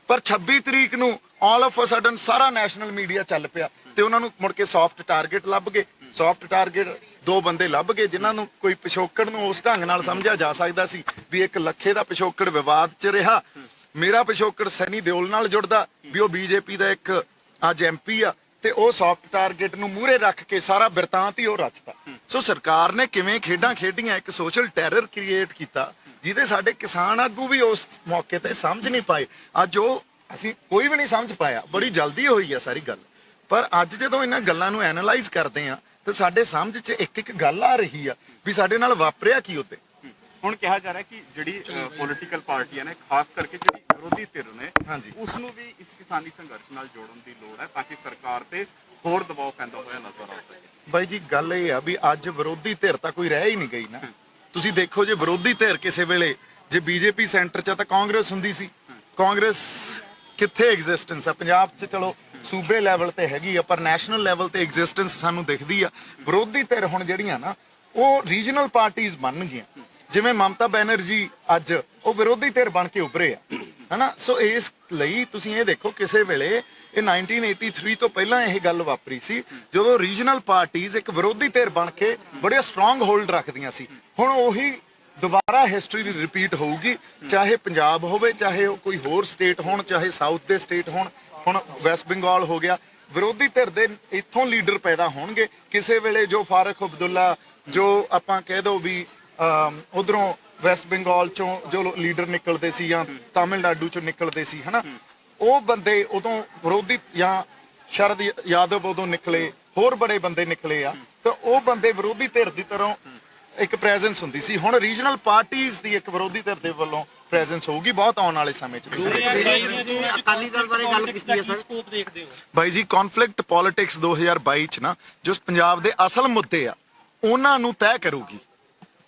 ਪਰ 26 ਤਰੀਕ ਨੂੰ ਆਲ ਆਫ ਅ ਸਡਨ ਸਾਰਾ ਨੈਸ਼ਨਲ ਮੀਡੀਆ ਚੱਲ ਪਿਆ ਤੇ ਉਹਨਾਂ ਨੂੰ ਮੁੜ ਕੇ ਸੌਫਟ ਟਾਰਗੇਟ ਲੱਭ ਗਏ। ਸੌਫਟ ਟਾਰਗੇਟ ਦੋ ਬੰਦੇ ਲੱਭ ਗਏ ਜਿਨ੍ਹਾਂ ਨੂੰ ਕੋਈ ਪਿਛੋਕੜ ਨੂੰ ਉਸ ਢੰਗ ਨਾਲ ਸਮਝਿਆ ਜਾ ਸਕਦਾ ਸੀ ਵੀ ਇੱਕ ਲੱਖੇ ਦਾ ਪਿਛੋਕੜ ਵਿਵਾਦ 'ਚ ਰਿਹਾ, ਮੇਰਾ ਪਿਛੋਕੜ ਸੈਨੀ ਦਿਓਲ ਨਾਲ ਜੁੜਦਾ ਵੀ ਉਹ ਬੀਜੇਪੀ ਦਾ ਇੱਕ ਅੱਜ ਐਮਪੀ ਆ, ਤੇ ਉਹ ਸੌਫਟ ਟਾਰਗੇਟ ਨੂੰ ਮੂਹਰੇ ਰੱਖ ਕੇ ਸਾਰਾ ਬਿਰਤਾਂਤ ਹੀ ਉਹ ਰਚਦਾ। ਸੋ ਸਰਕਾਰ ਨੇ ਕਿਵੇਂ ਖੇਡਾਂ ਖੇਡੀਆਂ, ਇੱਕ ਸੋਸ਼ਲ ਟੈਰਰ ਕ੍ਰੀਏਟ ਕੀਤਾ ਜਿਹਦੇ ਸਾਡੇ ਕਿਸਾਨ ਆਗੂ ਵੀ ਉਸ ਮੌਕੇ ਤੇ ਸਮਝ ਨਹੀਂ ਪਾਏ। ਅੱਜ ਉਹ ਅਸੀਂ ਕੋਈ ਵੀ ਨਹੀਂ ਸਮਝ ਪਾਇਆ, ਬੜੀ ਜਲਦੀ ਹੋਈ ਆ ਸਾਰੀ ਗੱਲ। ਪਰ ਅੱਜ ਜਦੋਂ ਇਹਨਾਂ ਗੱਲਾਂ ਨੂੰ ਐਨਾਲਾਈਜ਼ ਕਰਦੇ ਆ ਤੇ ਸਾਡੇ ਸਮਝ 'ਚ ਇੱਕ ਇੱਕ ਗੱਲ ਆ ਰਹੀ ਆ ਵੀ ਸਾਡੇ ਨਾਲ ਵਾਪਰਿਆ ਕੀ ਉੱਤੇ। ਹੁਣ ਕਿਹਾ ਜਾ ਰਿਹਾ ਕਿ ਜਿਹੜੀ ਪੋਲੀਟੀਕਲ ਪਾਰਟੀਆਂ ਨੇ, ਖਾਸ ਕਰਕੇ ਜਿਹੜੀ ਵਿਰੋਧੀ ਧਿਰ ਨੇ, ਉਸ ਨੂੰ ਵੀ ਇਸ ਕਿਸਾਨੀ ਸੰਘਰਸ਼ ਨਾਲ ਜੋੜਨ ਦੀ ਲੋੜ ਹੈ ਤਾਂ ਕਿ ਸਰਕਾਰ ਤੇ ਹੋਰ ਦਬਾਅ ਪੈਂਦਾ ਹੋਇਆ ਨਜ਼ਰ ਆ ਸਕੇ। ਬਾਈ ਜੀ, ਗੱਲ ਇਹ ਆ ਵੀ ਅੱਜ ਵਿਰੋਧੀ ਧਿਰ ਤਾਂ ਕੋਈ ਰਹਿ ਹੀ ਨਹੀਂ ਗਈ ਨਾ। ਤੁਸੀਂ ਦੇਖੋ, ਜੇ ਵਿਰੋਧੀ ਧਿਰ ਕਿਸੇ ਵੇਲੇ ਜੇ ਬੀਜੇਪੀ ਸੈਂਟਰ 'ਚ ਤਾਂ ਕਾਂਗਰਸ ਹੁੰਦੀ ਸੀ, ਕਾਂਗਰਸ ਕਿੱਥੇ ਐਗਜ਼ਿਸਟੈਂਸ ਆ? ਪੰਜਾਬ 'ਚ ਚਲੋ ਸੂਬੇ ਲੈਵਲ ਤੇ ਹੈਗੀ ਆ, ਪਰ ਨੈਸ਼ਨਲ ਲੈਵਲ ਤੇ ਐਗਜ਼ਿਸਟੈਂਸ ਸਾਨੂੰ ਦਿਖਦੀ ਆ। ਵਿਰੋਧੀ ਧਿਰ ਹੁਣ ਜਿਹੜੀਆਂ ਨਾ, ਉਹ ਰੀਜਨਲ ਪਾਰਟੀਆਂ ਬਣ ਗਈਆਂ। ਜਿਵੇਂ ਮਮਤਾ ਬੈਨਰਜੀ ਅੱਜ ਉਹ ਵਿਰੋਧੀ ਧਿਰ ਬਣ ਕੇ ਉੱਭਰੇ ਆ ਹਨਾ। ਸੋ ਇਸ ਲਈ ਤੁਸੀਂ ਇਹ ਦੇਖੋ ਕਿਸੇ ਵੇਲੇ ਇਹ 1983 ਤੋਂ ਪਹਿਲਾਂ ਇਹ ਗੱਲ ਵਾਪਰੀ ਸੀ ਜਦੋਂ ਰੀਜਨਲ ਪਾਰਟੀਆਂ ਇੱਕ ਵਿਰੋਧੀ ਧਿਰ ਬਣ ਕੇ ਬੜੇ ਸਟਰੋਂਗ ਹੋਲਡ ਰੱਖਦੀਆਂ ਸੀ। ਹੁਣ ਉਹੀ ਦੁਬਾਰਾ ਹਿਸਟਰੀ ਦੀ ਰਿਪੀਟ ਹੋਊਗੀ, ਚਾਹੇ ਪੰਜਾਬ ਹੋਵੇ, ਚਾਹੇ ਉਹ ਕੋਈ ਹੋਰ ਸਟੇਟ ਹੋਣ, ਚਾਹੇ ਸਾਊਥ ਦੇ ਸਟੇਟ ਹੋਣ। ਹੁਣ ਵੈਸਟ ਬੰਗਾਲ ਹੋ ਗਿਆ, ਵਿਰੋਧੀ ਧਿਰ ਦੇ ਇੱਥੋਂ ਲੀਡਰ ਪੈਦਾ ਹੋਣਗੇ। ਕਿਸੇ ਵੇਲੇ ਜੋ ਫਾਰਕ ਅਬਦੁੱਲਾ, ਜੋ ਆਪਾਂ ਕਹਿ ਦੋ ਵੀ ਉਧਰੋਂ ਵੈਸਟ ਬੰਗਾਲ ਚੋਂ ਜੋ ਲੀਡਰ ਨਿਕਲਦੇ ਸੀ ਜਾਂ ਤਾਮਿਲਨਾਡੂ ਚੋਂ ਨਿਕਲਦੇ ਸੀ ਹਨਾ, ਉਹ ਬੰਦੇ ਉਦੋਂ ਵਿਰੋਧੀ, ਜਾਂ ਸ਼ਰਦ ਯਾਦਵ ਉਦੋਂ ਨਿਕਲੇ, ਹੋਰ ਬੜੇ ਬੰਦੇ ਨਿਕਲੇ ਆ, ਤਾਂ ਉਹ ਬੰਦੇ ਵਿਰੋਧੀ ਧਿਰ ਦੀ ਤਰ੍ਹਾਂ ਇੱਕ ਪ੍ਰੈਜ਼ੈਂਸ ਹੁੰਦੀ ਸੀ। ਹੁਣ ਰੀਜਨਲ ਪਾਰਟੀਆਂ ਦੀ ਇੱਕ ਵਿਰੋਧੀ ਧਿਰ ਦੇ ਵੱਲੋਂ ਪ੍ਰੈਜ਼ੈਂਸ ਹੋਊਗੀ ਬਹੁਤ ਆਉਣ ਵਾਲੇ ਸਮੇਂ 'ਚ। ਅਕਾਲੀ ਦਲ ਬਾਰੇ ਗੱਲ ਕੀਤੀ ਹੈ ਸਰ। ਬਾਈ ਜੀ ਕੌਨਫਲਿਕਟ ਪੋਲਿਟਿਕਸ 2022 'ਚ ਨਾ ਜੋ ਪੰਜਾਬ ਦੇ ਅਸਲ ਮੁੱਦੇ ਆ ਉਹਨਾਂ ਨੂੰ ਤੈਅ ਕਰੂਗੀ,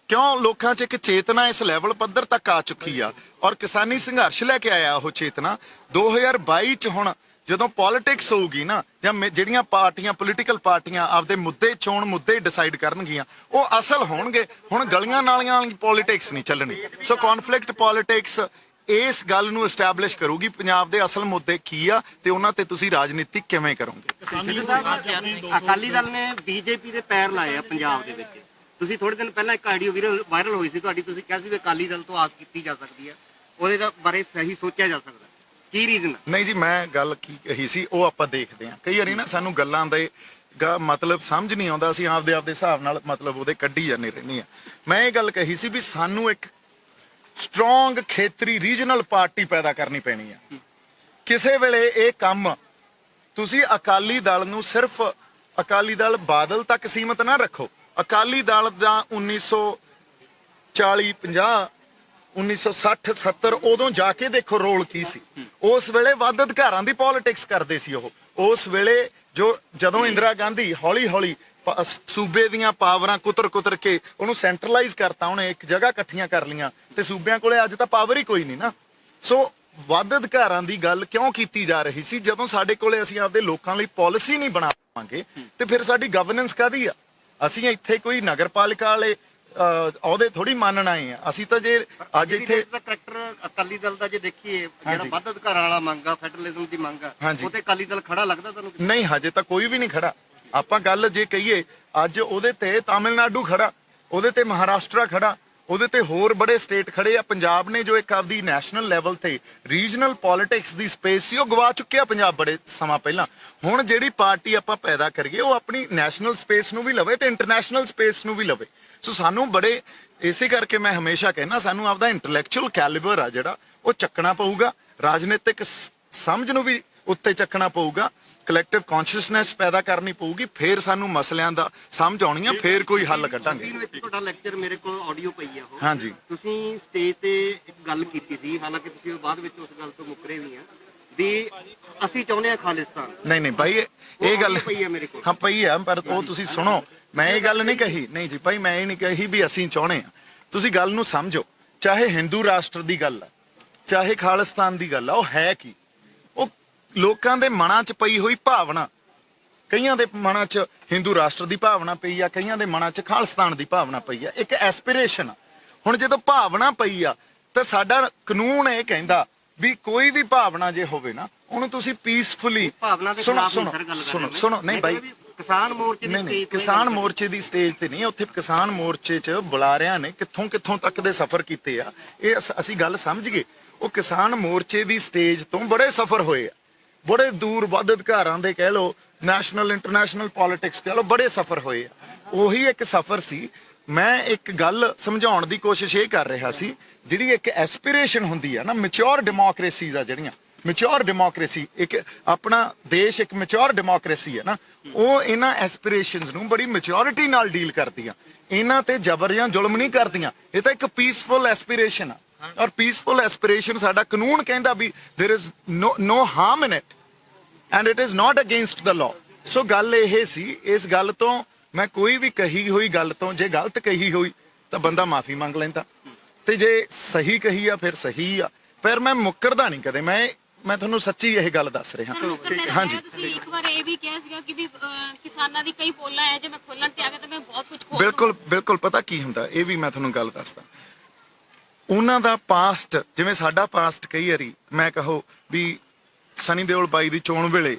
ਕਿਉਂ ਲੋਕਾਂ 'ਚ ਇੱਕ ਚੇਤਨਾ ਇਸ ਲੈਵਲ ਪੱਧਰ ਤੱਕ ਆ ਚੁੱਕੀ ਆ ਔਰ ਕਿਸਾਨੀ ਸੰਘਰਸ਼ ਲੈ ਕੇ ਆਇਆ ਉਹ ਚੇਤਨਾ। 2022 'ਚ ਹੁਣ ਜਦੋਂ ਪੋਲਿਟਿਕਸ ਹੋਊਗੀ ਨਾ, ਜਾਂ ਜਿਹੜੀਆਂ ਪਾਰਟੀਆਂ ਪੋਲੀਟੀਕਲ ਪਾਰਟੀਆਂ ਆਪਦੇ ਮੁੱਦੇ, ਚੋਣ ਮੁੱਦੇ ਡਿਸਾਈਡ ਕਰਨਗੀਆਂ, ਉਹ ਅਸਲ ਹੋਣਗੇ। ਹੁਣ ਗਲੀਆਂ ਨਾਲੀਆਂ ਵਾਲੀ ਪੋਲਿਟਿਕਸ ਨਹੀਂ ਚੱਲਣੀ। ਸੋ ਕੌਨਫਲਿਕਟ ਪੋਲਿਟਿਕਸ ਇਸ ਗੱਲ ਨੂੰ ਐਸਟੈਬਲਿਸ਼ ਕਰੂਗੀ ਪੰਜਾਬ ਦੇ ਅਸਲ ਮੁੱਦੇ ਕੀ ਆ ਤੇ ਉਹਨਾਂ ਤੇ ਤੁਸੀਂ ਰਾਜਨੀਤੀ ਕਿਵੇਂ ਕਰੋਗੇ। ਅਕਾਲੀ ਦਲ ਨੇ ਬੀਜੇਪੀ ਦੇ ਪੈਰ ਲਾਏ ਆ ਪੰਜਾਬ ਦੇ ਵਿੱਚ। ਤੁਸੀਂ ਥੋੜੇ ਦਿਨ ਪਹਿਲਾਂ ਇੱਕ ਆਡੀਓ ਵਾਇਰਲ ਹੋਈ ਸੀ ਤੁਹਾਡੀ, ਤੁਸੀਂ ਕਿਹਾ ਸੀ ਵੀ ਅਕਾਲੀ ਦਲ ਤੋਂ ਆਸ ਕੀਤੀ ਜਾ ਸਕਦੀ ਹੈ, ਉਹਦੇ ਬਾਰੇ ਸਹੀ ਸੋਚਿਆ ਜਾ ਸਕਦਾ, ਕੀ ਰੀਜ਼ਨ? ਨਹੀਂ ਜੀ, ਮੈਂ ਗੱਲ ਕੀ ਕਹੀ ਸੀ ਉਹ ਆਪਾਂ ਦੇਖਦੇ ਹਾਂ। ਕਈ ਵਾਰੀ ਨਾ ਸਾਨੂੰ ਗੱਲਾਂ ਦੇ ਮਤਲਬ ਸਮਝ ਨਹੀਂ ਆਉਂਦਾ, ਅਸੀਂ ਆਪਦੇ ਹਿਸਾਬ ਨਾਲ ਮਤਲਬ ਉਹਦੇ ਕੱਢੀ ਜਾਂਦੇ ਰਹਿੰਦੇ ਆ। ਮੈਂ ਇਹ ਗੱਲ ਕਹੀ ਸੀ ਵੀ ਸਾਨੂੰ ਇੱਕ ਸਟਰੋਂਗ ਖੇਤਰੀ ਰੀਜਨਲ ਪਾਰਟੀ ਪੈਦਾ ਕਰਨੀ ਪੈਣੀ ਆ। ਕਿਸੇ ਵੇਲੇ ਇਹ ਕੰਮ ਤੁਸੀਂ ਅਕਾਲੀ ਦਲ ਨੂੰ ਸਿਰਫ ਅਕਾਲੀ ਦਲ ਬਾਦਲ ਤੱਕ ਸੀਮਤ ਨਾ ਰੱਖੋ। ਅਕਾਲੀ ਦਲ ਦਾ 1940 50 1960 70 ਉਦੋਂ ਜਾ ਕੇ ਦੇਖੋ ਰੋਲ ਕੀ ਸੀ। ਉਸ ਵੇਲੇ ਵੱਧ ਅਧਿਕਾਰਾਂ ਦੀ ਪੋਲਿਟਿਕਸ ਕਰਦੇ ਸੀ ਉਹ। ਉਸ ਵੇਲੇ ਜਦੋਂ ਇੰਦਰਾ ਗਾਂਧੀ ਹੌਲੀ ਹੌਲੀ ਸੂਬੇ ਦੀਆਂ ਪਾਵਰਾਂ ਕੁਤਰ ਕੇ ਉਹਨੂੰ ਸੈਂਟਰਲਾਈਜ਼ ਕਰਤਾ, ਉਹਨੇ ਇੱਕ ਜਗ੍ਹਾ ਇਕੱਠੀਆਂ ਕਰ ਲੀਆਂ ਤੇ ਸੂਬਿਆਂ ਕੋਲੇ ਅੱਜ ਤਾਂ ਪਾਵਰ ਹੀ ਕੋਈ ਨਹੀਂ ਨਾ। ਸੋ ਵੱਧ ਅਧਿਕਾਰਾਂ ਦੀ ਗੱਲ ਕਿਉਂ ਕੀਤੀ ਜਾ ਰਹੀ ਸੀ? ਜਦੋਂ ਸਾਡੇ ਕੋਲੇ ਅਸੀਂ ਆਪਦੇ ਲੋਕਾਂ ਲਈ ਪਾਲਿਸੀ ਨਹੀਂ ਬਣਾ ਪਾਵਾਂਗੇ ਤੇ ਫਿਰ ਸਾਡੀ ਗਵਰਨੈਂਸ ਕਾਹਦੀ ਆ? ਅਸੀਂ ਇੱਥੇ ਕੋਈ ਨਗਰਪਾਲਿਕਾ ਵਾਲੇ ਉਹਦੇ ਥੋੜੀ ਮੰਨਣ ਆਏ ਆ। ਅਸੀਂ ਤਾਂ ਜੇ ਅੱਜ ਇੱਥੇ ਕਰੈਕਟਰ ਅਕਾਲੀ ਦਲ ਦਾ ਜੇ ਦੇਖੀਏ, ਜਿਹੜਾ ਵੱਧ ਅਧਿਕਾਰਾਂ ਵਾਲਾ ਮੰਗ ਆ, ਫੈਡਰਲਿਜ਼ਮ ਦੀ ਮੰਗ ਆ, ਉਹ ਤੇ ਅਕਾਲੀ ਦਲ ਖੜਾ ਲੱਗਦਾ ਤੁਹਾਨੂੰ? ਨਹੀਂ, ਹਜੇ ਤਾਂ ਕੋਈ ਵੀ ਨਹੀਂ ਖੜਾ। ਆਪਾਂ ਗੱਲ ਜੇ ਕਹੀਏ ਅੱਜ ਉਹਦੇ ਤੇ ਤਾਮਿਲਨਾਡੂ ਖੜਾ, ਉਹਦੇ ਤੇ ਮਹਾਰਾਸ਼ਟਰ ਖੜਾ, ਉਹਦੇ ਤੇ ਹੋਰ ਬੜੇ ਸਟੇਟ ਖੜੇ ਆ। ਪੰਜਾਬ ਨੇ ਜੋ ਇੱਕ ਆਪਦੀ ਨੈਸ਼ਨਲ ਲੈਵਲ ਤੇ ਰੀਜਨਲ ਪੋਲਿਟਿਕਸ ਦੀ ਸਪੇਸ ਸੀ ਉਹ ਗਵਾ ਚੁੱਕਿਆ ਪੰਜਾਬ ਬੜੇ ਸਮਾਂ ਪਹਿਲਾਂ। ਹੁਣ ਜਿਹੜੀ ਪਾਰਟੀ ਆਪਾਂ ਪੈਦਾ ਕਰੀਏ ਉਹ ਆਪਣੀ ਨੈਸ਼ਨਲ ਸਪੇਸ ਨੂੰ ਵੀ ਲਵੇ ਤੇ ਇੰਟਰਨੈਸ਼ਨਲ ਸਪੇਸ ਨੂੰ ਵੀ ਲਵੇ। ਸੋ ਸਾਨੂੰ ਬੜੇ ਇਸੇ ਕਰਕੇ ਮੈਂ ਹਮੇਸ਼ਾ ਕਹਿੰਦਾ ਸਾਨੂੰ ਆਪਦਾ ਇੰਟੈਲੈਕਚੁਅਲ ਕੈਲੀਬਰ ਆ ਜਿਹੜਾ ਉਹ ਚੱਕਣਾ ਪਊਗਾ, ਰਾਜਨੀਤਿਕ ਸਮਝ ਨੂੰ ਵੀ ਉੱਤੇ ਚੱਕਣਾ ਪਊਗਾ, ਕਲੈਕਟਿਵ ਕੌਨਸ਼ੀਅਸਨੈਸ ਪੈਦਾ ਕਰਨੀ ਪਊਗੀ, ਫਿਰ ਸਾਨੂੰ ਮਸਲਿਆਂ ਦਾ ਸਮਝ ਆਉਣੀ ਆ, ਫਿਰ ਕੋਈ ਹੱਲ ਕੱਢਾਂਗੇ। ਤੁਹਾਡਾ ਲੈਕਚਰ ਮੇਰੇ ਕੋਲ ਆਡੀਓ ਪਈ ਆ ਉਹ। ਹਾਂਜੀ, ਤੁਸੀਂ ਸਟੇਜ ਤੇ ਇੱਕ ਗੱਲ ਕੀਤੀ ਸੀ, ਹਾਲਾਂਕਿ ਤੁਸੀਂ ਬਾਅਦ ਵਿੱਚ ਉਸ ਗੱਲ ਤੋਂ ਮੁੱਕਰੇ ਵੀ ਆ ਵੀ ਅਸੀਂ ਚਾਹੁੰਦੇ ਆ ਖਾਲਿਸਤਾਨ। ਨਹੀਂ ਭਾਈ ਇਹ ਗੱਲ ਪਈ ਆ ਮੇਰੇ ਕੋਲ। ਹਾਂ ਪਈ ਆ, ਪਰ ਉਹ ਤੁਸੀਂ ਸੁਣੋ, ਮੈਂ ਇਹ ਗੱਲ ਨਹੀਂ ਕਹੀ। ਨਹੀਂ ਜੀ ਭਾਈ, ਮੈਂ ਇਹ ਨਹੀਂ ਕਹੀ ਵੀ ਅਸੀਂ ਚਾਹੁੰਦੇ ਆ। ਤੁਸੀਂ ਗੱਲ ਨੂੰ ਸਮਝੋ। ਚਾਹੇ ਹਿੰਦੂ ਰਾਸ਼ਟਰ ਦੀ ਗੱਲ ਆ, ਚਾਹੇ ਖਾਲਿਸਤਾਨ ਦੀ ਗੱਲ ਆ, ਉਹ ਹੈ ਕੀ? ਉਹ ਲੋਕਾਂ ਦੇ ਮਨਾਂ 'ਚ ਪਈ ਹੋਈ ਭਾਵਨਾ। ਕਈਆਂ ਦੇ ਮਨਾਂ 'ਚ ਹਿੰਦੂ ਰਾਸ਼ਟਰ ਦੀ ਭਾਵਨਾ ਪਈ ਆ, ਕਈਆਂ ਦੇ ਮਨਾਂ 'ਚ ਖਾਲਿਸਤਾਨ ਦੀ ਭਾਵਨਾ ਪਈ ਆ। ਇੱਕ ਐਸਪੀਰੇਸ਼ਨ ਆ। ਹੁਣ ਜਦੋਂ ਭਾਵਨਾ ਪਈ ਆ ਤਾਂ ਸਾਡਾ ਕਾਨੂੰਨ ਇਹ ਕਹਿੰਦਾ ਵੀ ਕੋਈ ਵੀ ਭਾਵਨਾ ਜੇ ਹੋਵੇ ਨਾ ਉਹਨੂੰ ਤੁਸੀਂ ਪੀਸਫੁਲੀ ਸੁਣੋ। ਨਹੀਂ ਬਾਈ, ਕਿਸਾਨ ਮੋਰਚੇ ਦੀ ਸਟੇਜ, ਕਿਸਾਨ ਮੋਰਚੇ ਦੀ ਸਟੇਜ ਤੇ ਨਹੀਂ, ਉੱਥੇ ਕਿਸਾਨ ਮੋਰਚੇ 'ਚ ਬੁਲਾਰਿਆਂ ਨੇ ਕਿੱਥੋਂ ਤੱਕ ਦੇ ਸਫ਼ਰ ਕੀਤੇ ਆ, ਇਹ ਅਸੀਂ ਗੱਲ ਸਮਝ ਗਏ। ਉਹ ਕਿਸਾਨ ਮੋਰਚੇ ਦੀ ਸਟੇਜ ਤੋਂ ਬੜੇ ਸਫ਼ਰ ਹੋਏ ਆ, ਬੜੇ ਦੂਰ ਵੱਧ ਅਧਿਕਾਰਾਂ ਦੇ ਕਹਿ ਲਓ, ਨੈਸ਼ਨਲ ਇੰਟਰਨੈਸ਼ਨਲ ਪੋਲਿਟਿਕਸ ਕਹਿ ਲਓ, ਬੜੇ ਸਫ਼ਰ ਹੋਏ ਆ। ਉਹੀ ਇੱਕ ਸਫ਼ਰ ਸੀ। ਮੈਂ ਇੱਕ ਗੱਲ ਸਮਝਾਉਣ ਦੀ ਕੋਸ਼ਿਸ਼ ਇਹ ਕਰ ਰਿਹਾ ਸੀ, ਜਿਹੜੀ ਇੱਕ ਐਸਪੀਰੇਸ਼ਨ ਹੁੰਦੀ ਆ ਨਾ, ਮੈਚੁਰ ਡੈਮੋਕ੍ਰੇਸੀਜ਼ ਆ ਜਿਹੜੀਆਂ, ਮੈਚੁਰ ਡੈਮੋਕ੍ਰੇਸੀ, ਇੱਕ ਆਪਣਾ ਦੇਸ਼ ਇੱਕ ਮੈਚੁਰ ਡੈਮੋਕ੍ਰੇਸੀ ਹੈ ਨਾ, ਉਹ ਇਹਨਾਂ ਐਸਪੀਰੇਸ਼ਨਸ ਨੂੰ ਬੜੀ ਮੈਚੁਰਿਟੀ ਨਾਲ ਡੀਲ ਕਰਦੀਆਂ, ਇਹਨਾਂ ਤੇ ਜ਼ਬਰ ਜਾਂ ਜ਼ੁਲਮ ਨਹੀਂ ਕਰਦੀਆਂ। ਇਹ ਤਾਂ ਇੱਕ ਪੀਸਫੁਲ ਐਸਪੀਰੇਸ਼ਨ ਆ, ਔਰ ਪੀਸਫੁਲ ਐਸਪੀਰੇਸ਼ਨ ਸਾਡਾ ਕਾਨੂੰਨ ਕਹਿੰਦਾ ਵੀ there is no harm in it and it is not against the law। ਸੋ ਗੱਲ ਇਹ ਸੀ। ਇਸ ਗੱਲ ਤੋਂ ਮੈਂ ਕੋਈ ਵੀ ਕਹੀ ਹੋਈ ਗੱਲ ਤੋਂ ਜੇ ਗਲਤ ਕਹੀ ਹੋਈ ਤਾਂ ਬੰਦਾ ਮਾਫੀ ਮੰਗ ਲੈਂਦਾ, ਤੇ ਜੇ ਸਹੀ ਕਹੀ ਆ ਫਿਰ ਸਹੀ ਆ। ਪਰ ਮੈਂ ਮੁੱਕਰਦਾ ਨਹੀਂ ਕਦੇ। ਮੈਂ ਤੁਹਾਨੂੰ ਸੱਚੀ ਇਹ ਗੱਲ ਦੱਸ ਰਿਹਾ। ਹਾਂਜੀ, ਤੁਸੀਂ ਇੱਕ ਵਾਰ ਇਹ ਵੀ ਕਿਹਾ ਸੀਗਾ ਕਿ ਵੀ ਕਿਸਾਨਾਂ ਦੀ ਕਈ ਪੋਲਾਂ ਹੈ ਜੇ ਮੈਂ ਖੋਲਣ ਤੇ ਆ ਗਿਆ ਤਾਂ ਮੈਂ ਬਹੁਤ ਕੁਝ ਖੋਲ ਬਿਲਕੁਲ ਪਤਾ ਕੀ ਹੁੰਦਾ, ਇਹ ਵੀ ਮੈਂ ਤੁਹਾਨੂੰ ਗੱਲ ਦੱਸਦਾ। ਉਹਨਾਂ ਦਾ ਪਾਸਟ, ਜਿਵੇਂ ਸਾਡਾ ਪਾਸਟ ਕਈ ਵਾਰੀ ਮੈਂ ਕਹੋ ਵੀ ਸਨੀ ਦਿਓਲ ਬਾਈ ਦੀ ਚੋਣ ਵੇਲੇ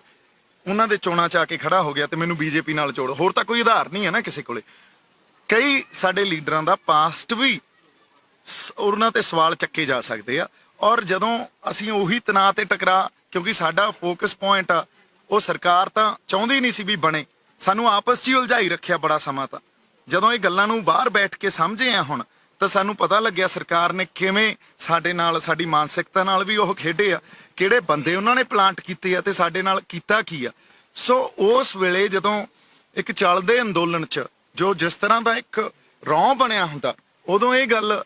ਉਹਨਾਂ ਦੇ ਚੋਣਾਂ 'ਚ ਆ ਕੇ ਖੜਾ ਹੋ ਗਿਆ ਤੇ ਮੈਨੂੰ ਬੀਜੇਪੀ ਨਾਲ ਜੋੜ, ਹੋਰ ਤਾਂ ਕੋਈ ਆਧਾਰ ਨਹੀਂ ਹੈ ਨਾ ਕਿਸੇ ਕੋਲੇ। ਕਈ ਸਾਡੇ ਲੀਡਰਾਂ ਦਾ ਪਾਸਟ ਵੀ ਉਹਨਾਂ ਤੇ ਸਵਾਲ ਚੱਕੇ ਜਾ ਸਕਦੇ ਆ। ਔਰ ਜਦੋਂ ਅਸੀਂ ਉਹੀ ਤਣਾਅ ਤੇ ਟਕਰਾ, ਕਿਉਂਕਿ ਸਾਡਾ ਫੋਕਸ ਪੁਆਇੰਟ ਆ, ਉਹ ਸਰਕਾਰ ਤਾਂ ਚਾਹੁੰਦੀ ਨਹੀਂ ਸੀ ਵੀ ਬਣੇ, ਸਾਨੂੰ ਆਪਸ 'ਚ ਹੀ ਉਲਝਾਈ ਰੱਖਿਆ ਬੜਾ ਸਮਾਂ। ਤਾਂ ਜਦੋਂ ਇਹ ਗੱਲਾਂ ਨੂੰ ਬਾਹਰ ਬੈਠ ਕੇ ਸਮਝੇ ਆ ਹੁਣ, ਤਾਂ ਸਾਨੂੰ ਪਤਾ ਲੱਗਿਆ ਸਰਕਾਰ ਨੇ ਕਿਵੇਂ ਸਾਡੇ ਨਾਲ, ਸਾਡੀ ਮਾਨਸਿਕਤਾ ਨਾਲ ਵੀ ਉਹ ਖੇਡੇ ਆ, ਕਿਹੜੇ ਬੰਦੇ ਉਹਨਾਂ ਨੇ ਪਲਾਂਟ ਕੀਤੇ ਆ ਤੇ ਸਾਡੇ ਨਾਲ ਕੀਤਾ ਕੀ ਆ। ਸੋ ਉਸ ਵੇਲੇ ਜਦੋਂ ਇੱਕ ਚੱਲਦੇ ਅੰਦੋਲਨ 'ਚ ਜੋ ਜਿਸ ਤਰ੍ਹਾਂ ਦਾ ਇੱਕ ਰੌਂ ਬਣਿਆ ਹੁੰਦਾ, ਉਦੋਂ ਇਹ ਗੱਲ,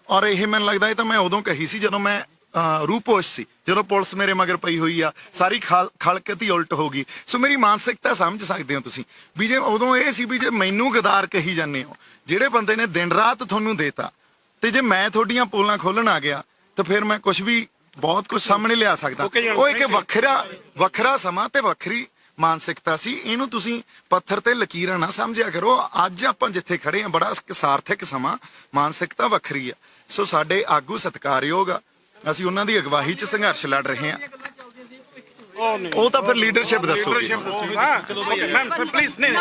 ਔਰ ਇਹ ਮੈਨੂੰ ਲੱਗਦਾ ਇਹ ਤਾਂ ਮੈਂ ਉਦੋਂ ਕਹੀ ਸੀ ਜਦੋਂ ਮੈਂ ਰੂਪੋਸ਼ ਸੀ, ਜਦੋਂ ਪੁਲਿਸ ਮੇਰੇ ਮਗਰ ਪਈ ਹੋਈ ਆ, ਸਾਰੀ ਖਲਕਤ ਹੀ ਉਲਟ ਹੋ ਗਈ। ਸੋ ਮੇਰੀ ਮਾਨਸਿਕਤਾ ਸਮਝ ਸਕਦੇ ਹੋ ਤੁਸੀਂ ਵੀ ਜੇ ਉਦੋਂ ਇਹ ਸੀ ਵੀ ਜੇ ਮੈਨੂੰ ਗਦਾਰ ਕਹੀ ਜਾਂਦੇ ਹੋ, ਜਿਹੜੇ ਬੰਦੇ ਨੇ ਦਿਨ ਰਾਤ ਤੁਹਾਨੂੰ ਦੇਤਾ, ਤੇ ਜੇ ਮੈਂ ਤੁਹਾਡੀਆਂ ਪੋਲਾਂ ਖੋਲਣ ਆ ਗਿਆ ਤਾਂ ਫਿਰ ਮੈਂ ਕੁਝ ਵੀ ਬਹੁਤ ਕੁਝ ਸਾਹਮਣੇ ਲਿਆ ਸਕਦਾ। ਉਹ ਇੱਕ ਵੱਖਰਾ ਸਮਾਂ ਤੇ ਵੱਖਰੀ ਮਾਨਸਿਕਤਾ ਸੀ। ਇਹਨੂੰ ਤੁਸੀਂ ਪੱਥਰ ਤੇ ਲਕੀਰਾਂ ਨਾ ਸਮਝਿਆ ਕਰੋ। ਅੱਜ ਆਪਾਂ ਜਿੱਥੇ ਖੜੇ ਆ ਬੜਾ ਸਾਰਥਕ ਸਮਾਂ, ਮਾਨਸਿਕਤਾ ਵੱਖਰੀ ਆ। ਸੋ ਸਾਡੇ ਆਗੂ ਸਤਿਕਾਰਯੋਗ ਆ, ਅਸੀਂ ਉਹਨਾਂ ਦੀ ਅਗਵਾਈ 'ਚ ਸੰਘਰਸ਼ ਲੜ ਰਹੇ ਹਾਂ। ਉਹ ਤਾਂ ਫਿਰ ਲੀਡਰਸ਼ਿਪ ਦੱਸੋਗੇ। ਪਲੀਜ਼ ਨਹੀਂ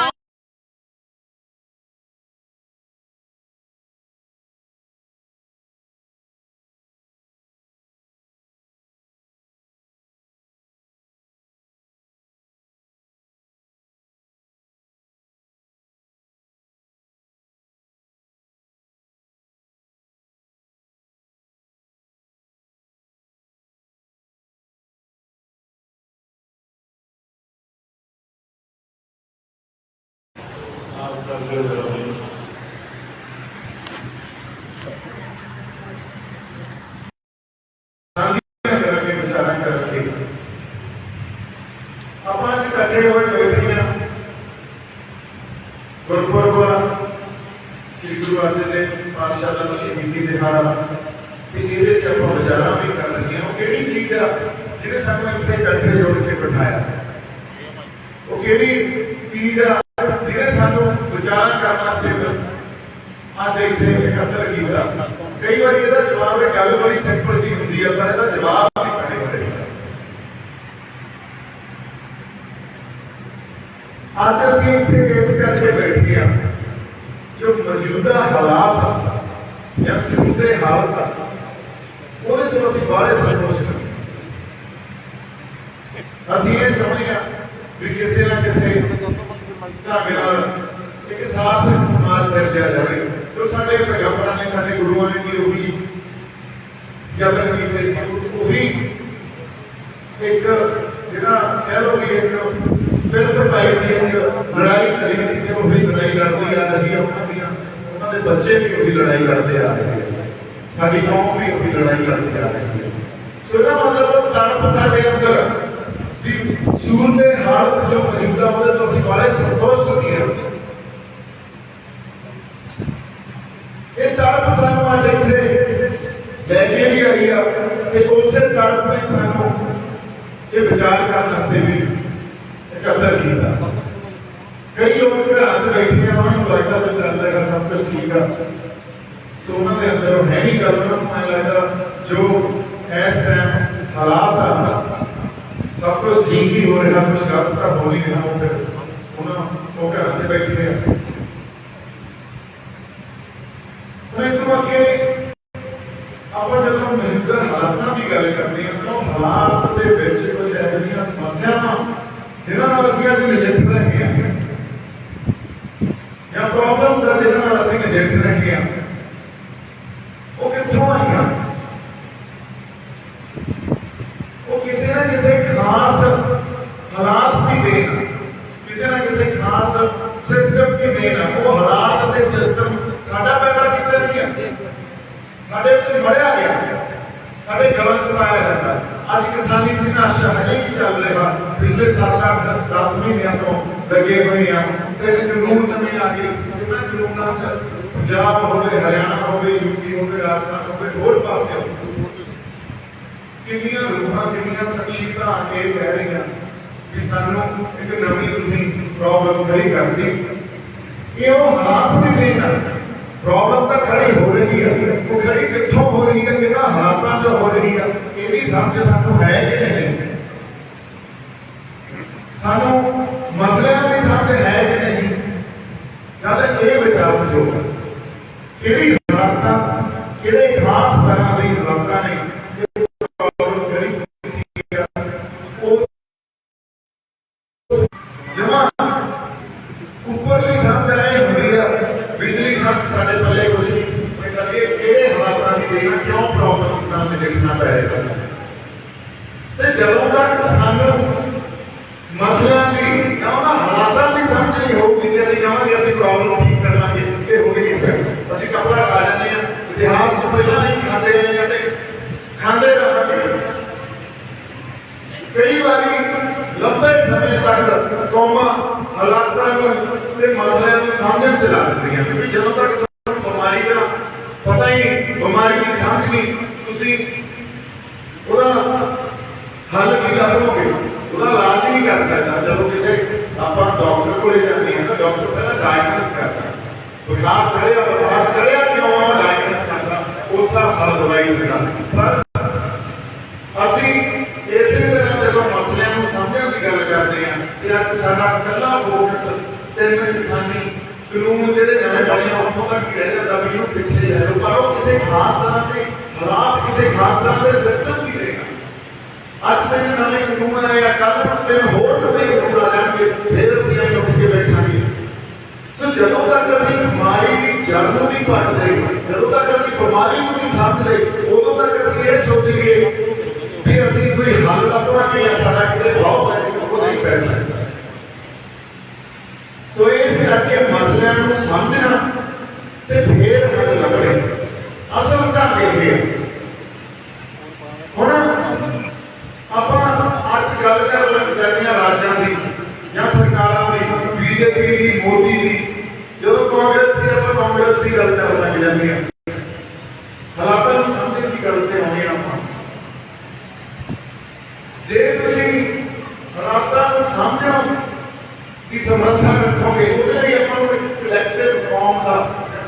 ਵਿਚਾਰਾਂ ਕਰਕੇ ਆਪਾਂ ਅੱਜ ਇਕੱਠੇ ਹੋਏ ਬੈਠੇ ਹਾਂ ਗੁਰਪੁਰਬ ਸ੍ਰੀ ਗੁਰੂ ਅਰਜਨ ਦੇਵ ਪਾਤਸ਼ਾਹ ਦਾ ਸ਼ਹੀਦੀ ਦਿਹਾੜਾ, ਤੇ ਇਹਦੇ 'ਚ ਆਪਾਂ ਵਿਚਾਰਾਂ ਵੀ ਕਰ ਰਹੇ ਹਾਂ। ਉਹ ਕਿਹੜੀ ਚੀਜ਼ ਆ ਜਿਹਨੇ ਸਾਨੂੰ ਇੱਥੇ ਇਕੱਠੇ ਜੋੜ ਕੇ ਬਿਠਾਇਆ? ਉਹ ਕਿਹੜੀ ਚੀਜ਼ ਆ ਜਿਹਨੇ ਸਾਨੂੰ ਵਿਚਾਰਾਂ ਕਰਨ ਵਾਸਤੇ ਅੱਜ ਇੱਥੇ ਇਕੱਤਰ ਕੀਤਾ? ਕਈ ਵਾਰੀ ਇਹਦਾ ਜਵਾਬ, ਇਹ ਗੱਲ ਬੜੀ ਸਿੰਪਲ ਜੀ ਹੁੰਦੀ ਆ, ਪਰ ਇਹਦਾ ਜਵਾਬ ਨਹੀਂ ਸਾਡੇ ਕੋਲ। ਅੱਜ ਅਸੀਂ ਇੱਥੇ ਇਸ ਕਰਕੇ ਬੈਠੇ ਹਾਂ, ਜੋ ਮੌਜੂਦਾ ਹਾਲਾਤ ਜਾਂ ਸਮੁੰਦਰੀ ਹਾਲਤ ਆ, ਉਹਦੇ ਤੋਂ ਅਸੀਂ ਬਾਹਲੇ ਸੰਤੋਸ਼ ਕਰਦੇ। ਅਸੀਂ ਇਹ ਚਾਹੁੰਦੇ ਹਾਂ ਵੀ ਕਿਸੇ ਨਾ ਕਿਸੇ ਢੰਗ ਨਾਲ ਇੱਕ ਸਾਰਥਕ ਸਮਾਜ ਸਿਰਜਿਆ ਜਾਵੇ। ਜੋ ਸਾਡੇ ਪੈਗੰਬਰਾਂ ਨੇ, ਸਾਡੇ ਗੁਰੂਆਂ ਨੇ ਵੀ ਉਹੀ ਯਤਨ ਕੀਤੇ ਸੀ। ਉਹੀ ਇੱਕ ਜਿਹੜਾ ਕਹਿ ਲਓ ਵੀ ਇੱਕ ਫਿਰਤ ਪਾਈ ਸੀ, ਇੱਕ ਲੜਾਈ ਲੜੀ ਸੀ, ਤੇ ਉਹੀ ਲੜਾਈ ਲੜਦੀ ਆ ਰਹੀ ਹੈ। ਉਹਨਾਂ ਦੇ ਬੱਚੇ ਵੀ ਉਹੀ ਲੜਾਈ ਲੜਦੇ ਆ ਰਹੇ ਹੈ, ਸਾਡੀ ਕੌਮ ਵੀ ਉਹੀ ਲੜਾਈ ਲੜਦੀ ਆ ਰਹੀ ਹੈ। ਸੋ ਇਹਦਾ ਮਤਲਬ ਤੜਪ ਸਾਡੇ ਅੰਦਰ ਵੀ ਸੂਰ ਦੇ ਹਾਲਤ ਜੋ ਮੌਜੂਦਾ, ਉਹਦੇ ਤੋਂ ਅਸੀਂ ਬੜੇ ਸੰਤੁਸ਼ਟ ਹਾਂ। ਇਹ ਤੜਪ ਸਾਨੂੰ ਅੱਜ ਇੱਥੇ ਲੈ ਕੇ ਵੀ ਆਈ ਆ, ਤੇ ਉਸੇ ਤੜਪ ਨੇ ਸਾਨੂੰ ਇਹ ਵਿਚਾਰ ਕਰਨ ਵਾਸਤੇ ਵੀ ਇਕੱਤਰ ਕੀਤਾ। ਕਈ ਲੋਕ ਘਰਾਂ 'ਚ ਬੈਠੇ ਆ, ਉਹਨਾਂ ਨੂੰ ਲੱਗਦਾ ਵੀ ਚੱਲ ਰਿਹਾ ਸਭ ਕੁਝ ਠੀਕ ਆ, ਸੋ ਉਹਨਾਂ ਦੇ ਅੰਦਰ ਉਹ ਹੈ ਨਹੀਂ ਗੱਲ। ਉਹਨਾਂ ਨੂੰ ਐਂ ਲੱਗਦਾ ਜੋ ਇਸ ਟਾਈਮ ਹਾਲਾਤ ਆ, ਸਭ ਕੁਝ ਠੀਕ ਹੀ ਹੋ ਰਿਹਾ, ਕੁਝ ਗਲਤ ਤਾਂ ਹੋ ਨਹੀਂ ਰਿਹਾ। ਉਹ ਫਿਰ ਉਹ ਘਰਾਂ 'ਚ ਬੈਠੇ ਆ। ਇਹ ਤੋਂ ਅੱਗੇ ਆਪਾਂ ਜਦੋਂ ਮੌਜੂਦਾ ਹਾਲਾਤਾਂ ਦੀ ਗੱਲ ਕਰਦੇ ਹਾਂ, ਤਾਂ ਹਾਲਾਤ ਦੇ ਵਿੱਚ ਕੁਝ ਇਹੋ ਜਿਹੀਆਂ ਸਮੱਸਿਆਵਾਂ ਜਿਨ੍ਹਾਂ ਨਾਲ ਅਸੀਂ ਅੱਜ ਨਜਿੱਠ ਰਹੇ ਹਾਂ, ਜਾਂ ਪ੍ਰੋਬਲਮਸ ਆ ਜਿਨ੍ਹਾਂ ਨਾਲ ਅਸੀਂ ਨਜਿੱਠ ਰਹੇ ਹਾਂ, ਉਹ ਕਿੱਥੋਂ ਆਈਆਂ? ਉਹ ਕਿਸੇ ਨਾ ਕਿਸੇ ਖਾਸ ਹਾਲਾਤ ਦੀ ਦੇਣ, ਕਿਸੇ ਨਾ ਕਿਸੇ ਖਾਸ ਸਿਸਟਮ ਦੀ ਦੇਣ। ਉਹ ਹਾਲਾਤ ਅਤੇ ਸਿਸਟਮ ਸਾਡਾ ਪੈਦਾ ਕੀਤਾ ਨਹੀਂ ਹੈ, ਸਾਡੇ ਉੱਤੇ ਮੜਿਆ ਗਿਆ, ਸਾਡੇ ਗਲਾਂ 'ਚ ਪਾਇਆ ਜਾਂਦਾ। ਅੱਜ ਕਿਸਾਨੀ ਸੰਘਰਸ਼ ਹਜੇ ਵੀ ਚੱਲ ਰਿਹਾ, ਪਿਛਲੇ 7-10 ਮਹੀਨਿਆਂ ਤੋਂ ਲੱਗੇ ਹੋਏ ਆ, ਤੇ ਕਾਨੂੰਨ ਨਵੇਂ ਆ ਗਏ। ਇਹਨਾਂ ਕਾਨੂੰਨਾਂ 'ਚ ਪੰਜਾਬ ਹੋਵੇ, ਹਰਿਆਣਾ ਹੋਵੇ, ਯੂਪੀ ਹੋਵੇ, ਰਾਜਸਥਾਨ ਹੋਵੇ, ਹੋਰ ਪਾਸੇ ਕਿੰਨੀਆਂ ਰੂਹਾਂ, ਕਿੰਨੀਆਂ ਸ਼ਖਸੀਅਤਾਂ ਆ ਕੇ ਕਹਿ ਰਹੀਆਂ ਕਿ ਸਾਨੂੰ ਇੱਕ ਨਵੀਂ ਤੁਸੀਂ ਪ੍ਰੋਬਲਮ ਖੜੀ ਕਰਤੀ। ਇਹ ਉਹ ਹਾਲਾਤ ਦੀ ਦੇਣ ਆ। ਪ੍ਰੋਬਲਮ ਤਾਂ ਖੜੀ ਹੋ ਰਹੀ ਆ, ਉਹ ਖੜੀ ਕਿੱਥੋਂ ਹੋ ਰਹੀ ਆ, ਕਿਹਨਾਂ ਹਾਲਾਤਾਂ 'ਚ ਹੋ ਰਹੀ ਆ, ਇਹਦੀ ਸਮਝ ਸਾਨੂੰ ਹੈ ਕਿ ਨਹੀਂ। ਸਾਨੂੰ ਮਸਲਿਆਂ ਦੀ ਸਮਝ ਹੈ ਕਿ ਨਹੀਂ, ਜਦ ਇਹ ਵਿਚਾਰ ਜੋ ਕਿਹੜੀ ਹਾਲਾਤਾਂ, ਕਿਹੜੇ ਖਾਸ ਤਰ੍ਹਾਂ ਦੀ ਹਾਲਾਤਾਂ ਨੇ ਪ੍ਰੋਬਲਮ ਖੜੀ ਕੀਤੀ ਆ, ਉਹ ਜਮਾ ਉੱਪਰਲੀ ਸਮਝ ਆਏ ਹੁੰਦੀ ਆ, ਬਿਜਲੀ ਸਮਝ ਸਾਡੇ ਪੱਲੇ ਕੁਛ ਨਹੀਂ ਕਿ ਕਿਹੜੇ ਹਾਲਾਤਾਂ ਦੀ ਦੇਣਾ, ਕਿਉਂ ਪ੍ਰੋਬਲਮ ਸਾਹਮਣੇ ਦੇਖਣਾ ਪੈ ਰਿਹਾ ਸੀ। ਤੇ ਜਦੋਂ ਤੱਕ ਸਾਨੂੰ ਮਸਲਿਆਂ ਦੀ ਜਾਂ ਉਹਨਾਂ ਹਾਲਾਤਾਂ ਦੀ ਸਮਝ ਨਹੀਂ ਹੋਊਗੀ ਤੇ ਅਸੀਂ ਕਹਾਂਗੇ ਅਸੀਂ ਪ੍ਰੋਬਲਮ ਠੀਕ ਕਰ ਲਾਂਗੇ, ਇਹ ਹੋ ਹੀ ਨਹੀਂ ਸਕਦਾ। ਅਸੀਂ ਕਪੜਾ ਖਾ ਜਾਂਦੇ ਹਾਂ, ਇਤਿਹਾਸ 'ਚ ਪਹਿਲਾਂ ਨਹੀਂ ਖਾਂਦੇ ਰਹੇ ਹਾਂ ਤੇ ਖਾਂਦੇ ਰਹਾਂਗੇ। ਕਈ ਵਾਰੀ ਲੰਬੇ ਸਮੇਂ ਤੱਕ ਕੌਮਾਂ ਹਾਲਾਤਾਂ ਨੂੰ ਤੇ ਮਸਲਿਆਂ ਨੂੰ ਸਮਝਣ 'ਚ ਲਾ ਦਿੰਦੀਆਂ, ਕਿਉਂਕਿ ਜਦੋਂ ਤੱਕ ਤੁਹਾਨੂੰ ਬਿਮਾਰੀ ਦਾ ਪਤਾ ਹੀ ਨਹੀਂ, ਬਿਮਾਰੀ ਦੀ ਸਮਝ ਨਹੀਂ, ਤੁਸੀਂ ਉਹਦਾ ਹੱਲ ਕੀ ਲੱਭੋਗੇ, ਉਹਦਾ ਇਲਾਜ ਨਹੀਂ ਕਰ ਸਕਦਾ। ਜਦੋਂ ਕਿਸੇ ਆਪਾਂ ਡਾਕਟਰ ਕੋਲੇ ਜਾਂਦੇ ਹਾਂ ਤਾਂ ਡਾਕਟਰ ਪਹਿਲਾਂ ਡਾਇਗਨੋਸ ਕਰਦਾ, ਬੁਖਾਰ ਚੜਿਆ ਕਿਉਂ ਆ, ਡਾਇਗਨੋਸ ਕਰਦਾ, ਉਸ ਹਿਸਾਬ ਨਾਲ ਦਵਾਈ ਦਿੰਦਾ। ਪਰ ਅਸੀਂ ਇਸੇ ਤਰ੍ਹਾਂ ਜਦੋਂ ਮਸਲਿਆਂ ਨੂੰ ਸਮਝਣ ਦੀ ਗੱਲ ਕਰਦੇ ਹਾਂ ਤੇ ਅੱਜ ਸਾਡਾ ਇਕੱਲਾ ਫੋਕਸ ਤਿੰਨ ਇਨਸਾਨੀ ਕਾਨੂੰਨ ਜਿਹੜੇ ਨਵੇਂ ਬਣੇ ਉੱਥੋਂ ਤੱਕ ਹੀ ਰਹਿ ਜਾਂਦਾ ਵੀ ਇਹਨੂੰ ਪਿੱਛੇ ਲੈ ਲਓ, ਪਰ ਉਹ ਕਿਸੇ ਖਾਸ ਤਰ੍ਹਾਂ ਦੇ ਹਾਲਾਤ, ਕਿਸੇ ਖਾਸ ਤਰ੍ਹਾਂ ਦੇ ਸਿਸਟਮ ਦੀ ਦੇਗਾ। ਅੱਜ ਤਿੰਨ ਨਵੇਂ ਕਾਨੂੰਨ ਆਏ ਆ, ਕੱਲ੍ਹ ਤਿੰਨ ਹੋਰ ਨਵੇਂ ਕਾਨੂੰਨ ਆ ਜਾਣਗੇ, ਫਿਰ ਅਸੀਂ ਆਈ ਉੱਠ ਕੇ ਬੈਠਾਂਗੇ। ਸੋ ਜਦੋਂ ਤੱਕ ਅਸੀਂ ਬਿਮਾਰੀ ਦੀ ਜੜ ਨੂੰ ਨਹੀਂ ਪੜ੍ਹਦੇ, ਜਦੋਂ ਤੱਕ ਅਸੀਂ ਬਿਮਾਰੀ ਨੂੰ ਨਹੀਂ ਸਮਝਦੇ, ਉਦੋਂ ਤੱਕ ਅਸੀਂ ਇਹ ਸੋਚੀਏ ਵੀ ਅਸੀਂ ਕੋਈ ਹੱਲ ਲੱਭਣਾ ਜਾਂ ਸਾਡਾ ਕਿਤੇ ਬਹੁਤ ਹੈ ਉਹ ਨਹੀਂ ਪੈ ਸਕਦਾ। ਸੋ ਇਸ ਕਰਕੇ ਮਸਲਿਆਂ ਨੂੰ ਸਮਝਣਾ ਤੇ ਫੇਰ ਹੱਲ ਲੱਭਣੇ ਅਸਲ ਢੰਗ ਇਹ ਹੈ। ਹੁਣ ਆਪਾਂ ਅੱਜ ਗੱਲ ਕਰਨ ਲੱਗ ਜਾਂਦੇ ਹਾਂ ਰਾਜਾਂ ਦੀ ਜਾਂ ਸਰਕਾਰਾਂ ਦੀ, ਬੀਜੇਪੀ ਦੀ, ਮੋਦੀ ਦੀ। ਜਦੋਂ ਕਾਂਗਰਸ ਸੀ ਆਪਾਂ ਕਾਂਗਰਸ ਦੀ ਗੱਲ ਕਰਨ ਲੱਗ ਜਾਂਦੇ ਹਾਂ, ਹਾਲਾਤਾਂ ਨੂੰ ਸਮਝਣ ਦੀ ਗੱਲ ਤੇ ਆਉਂਦੇ ਆਪਾਂ। ਜੇ ਤੁਸੀਂ ਹਾਲਾਤਾਂ ਨੂੰ ਸਮਝਣ ਦੀ ਸਮਰੱਥਾ ਰੱਖੋਗੇ, ਉਹਦੇ ਲਈ ਆਪਾਂ ਨੂੰ ਇੱਕ ਕਲੈਕਟਿਵ ਕੌਮ ਦਾ,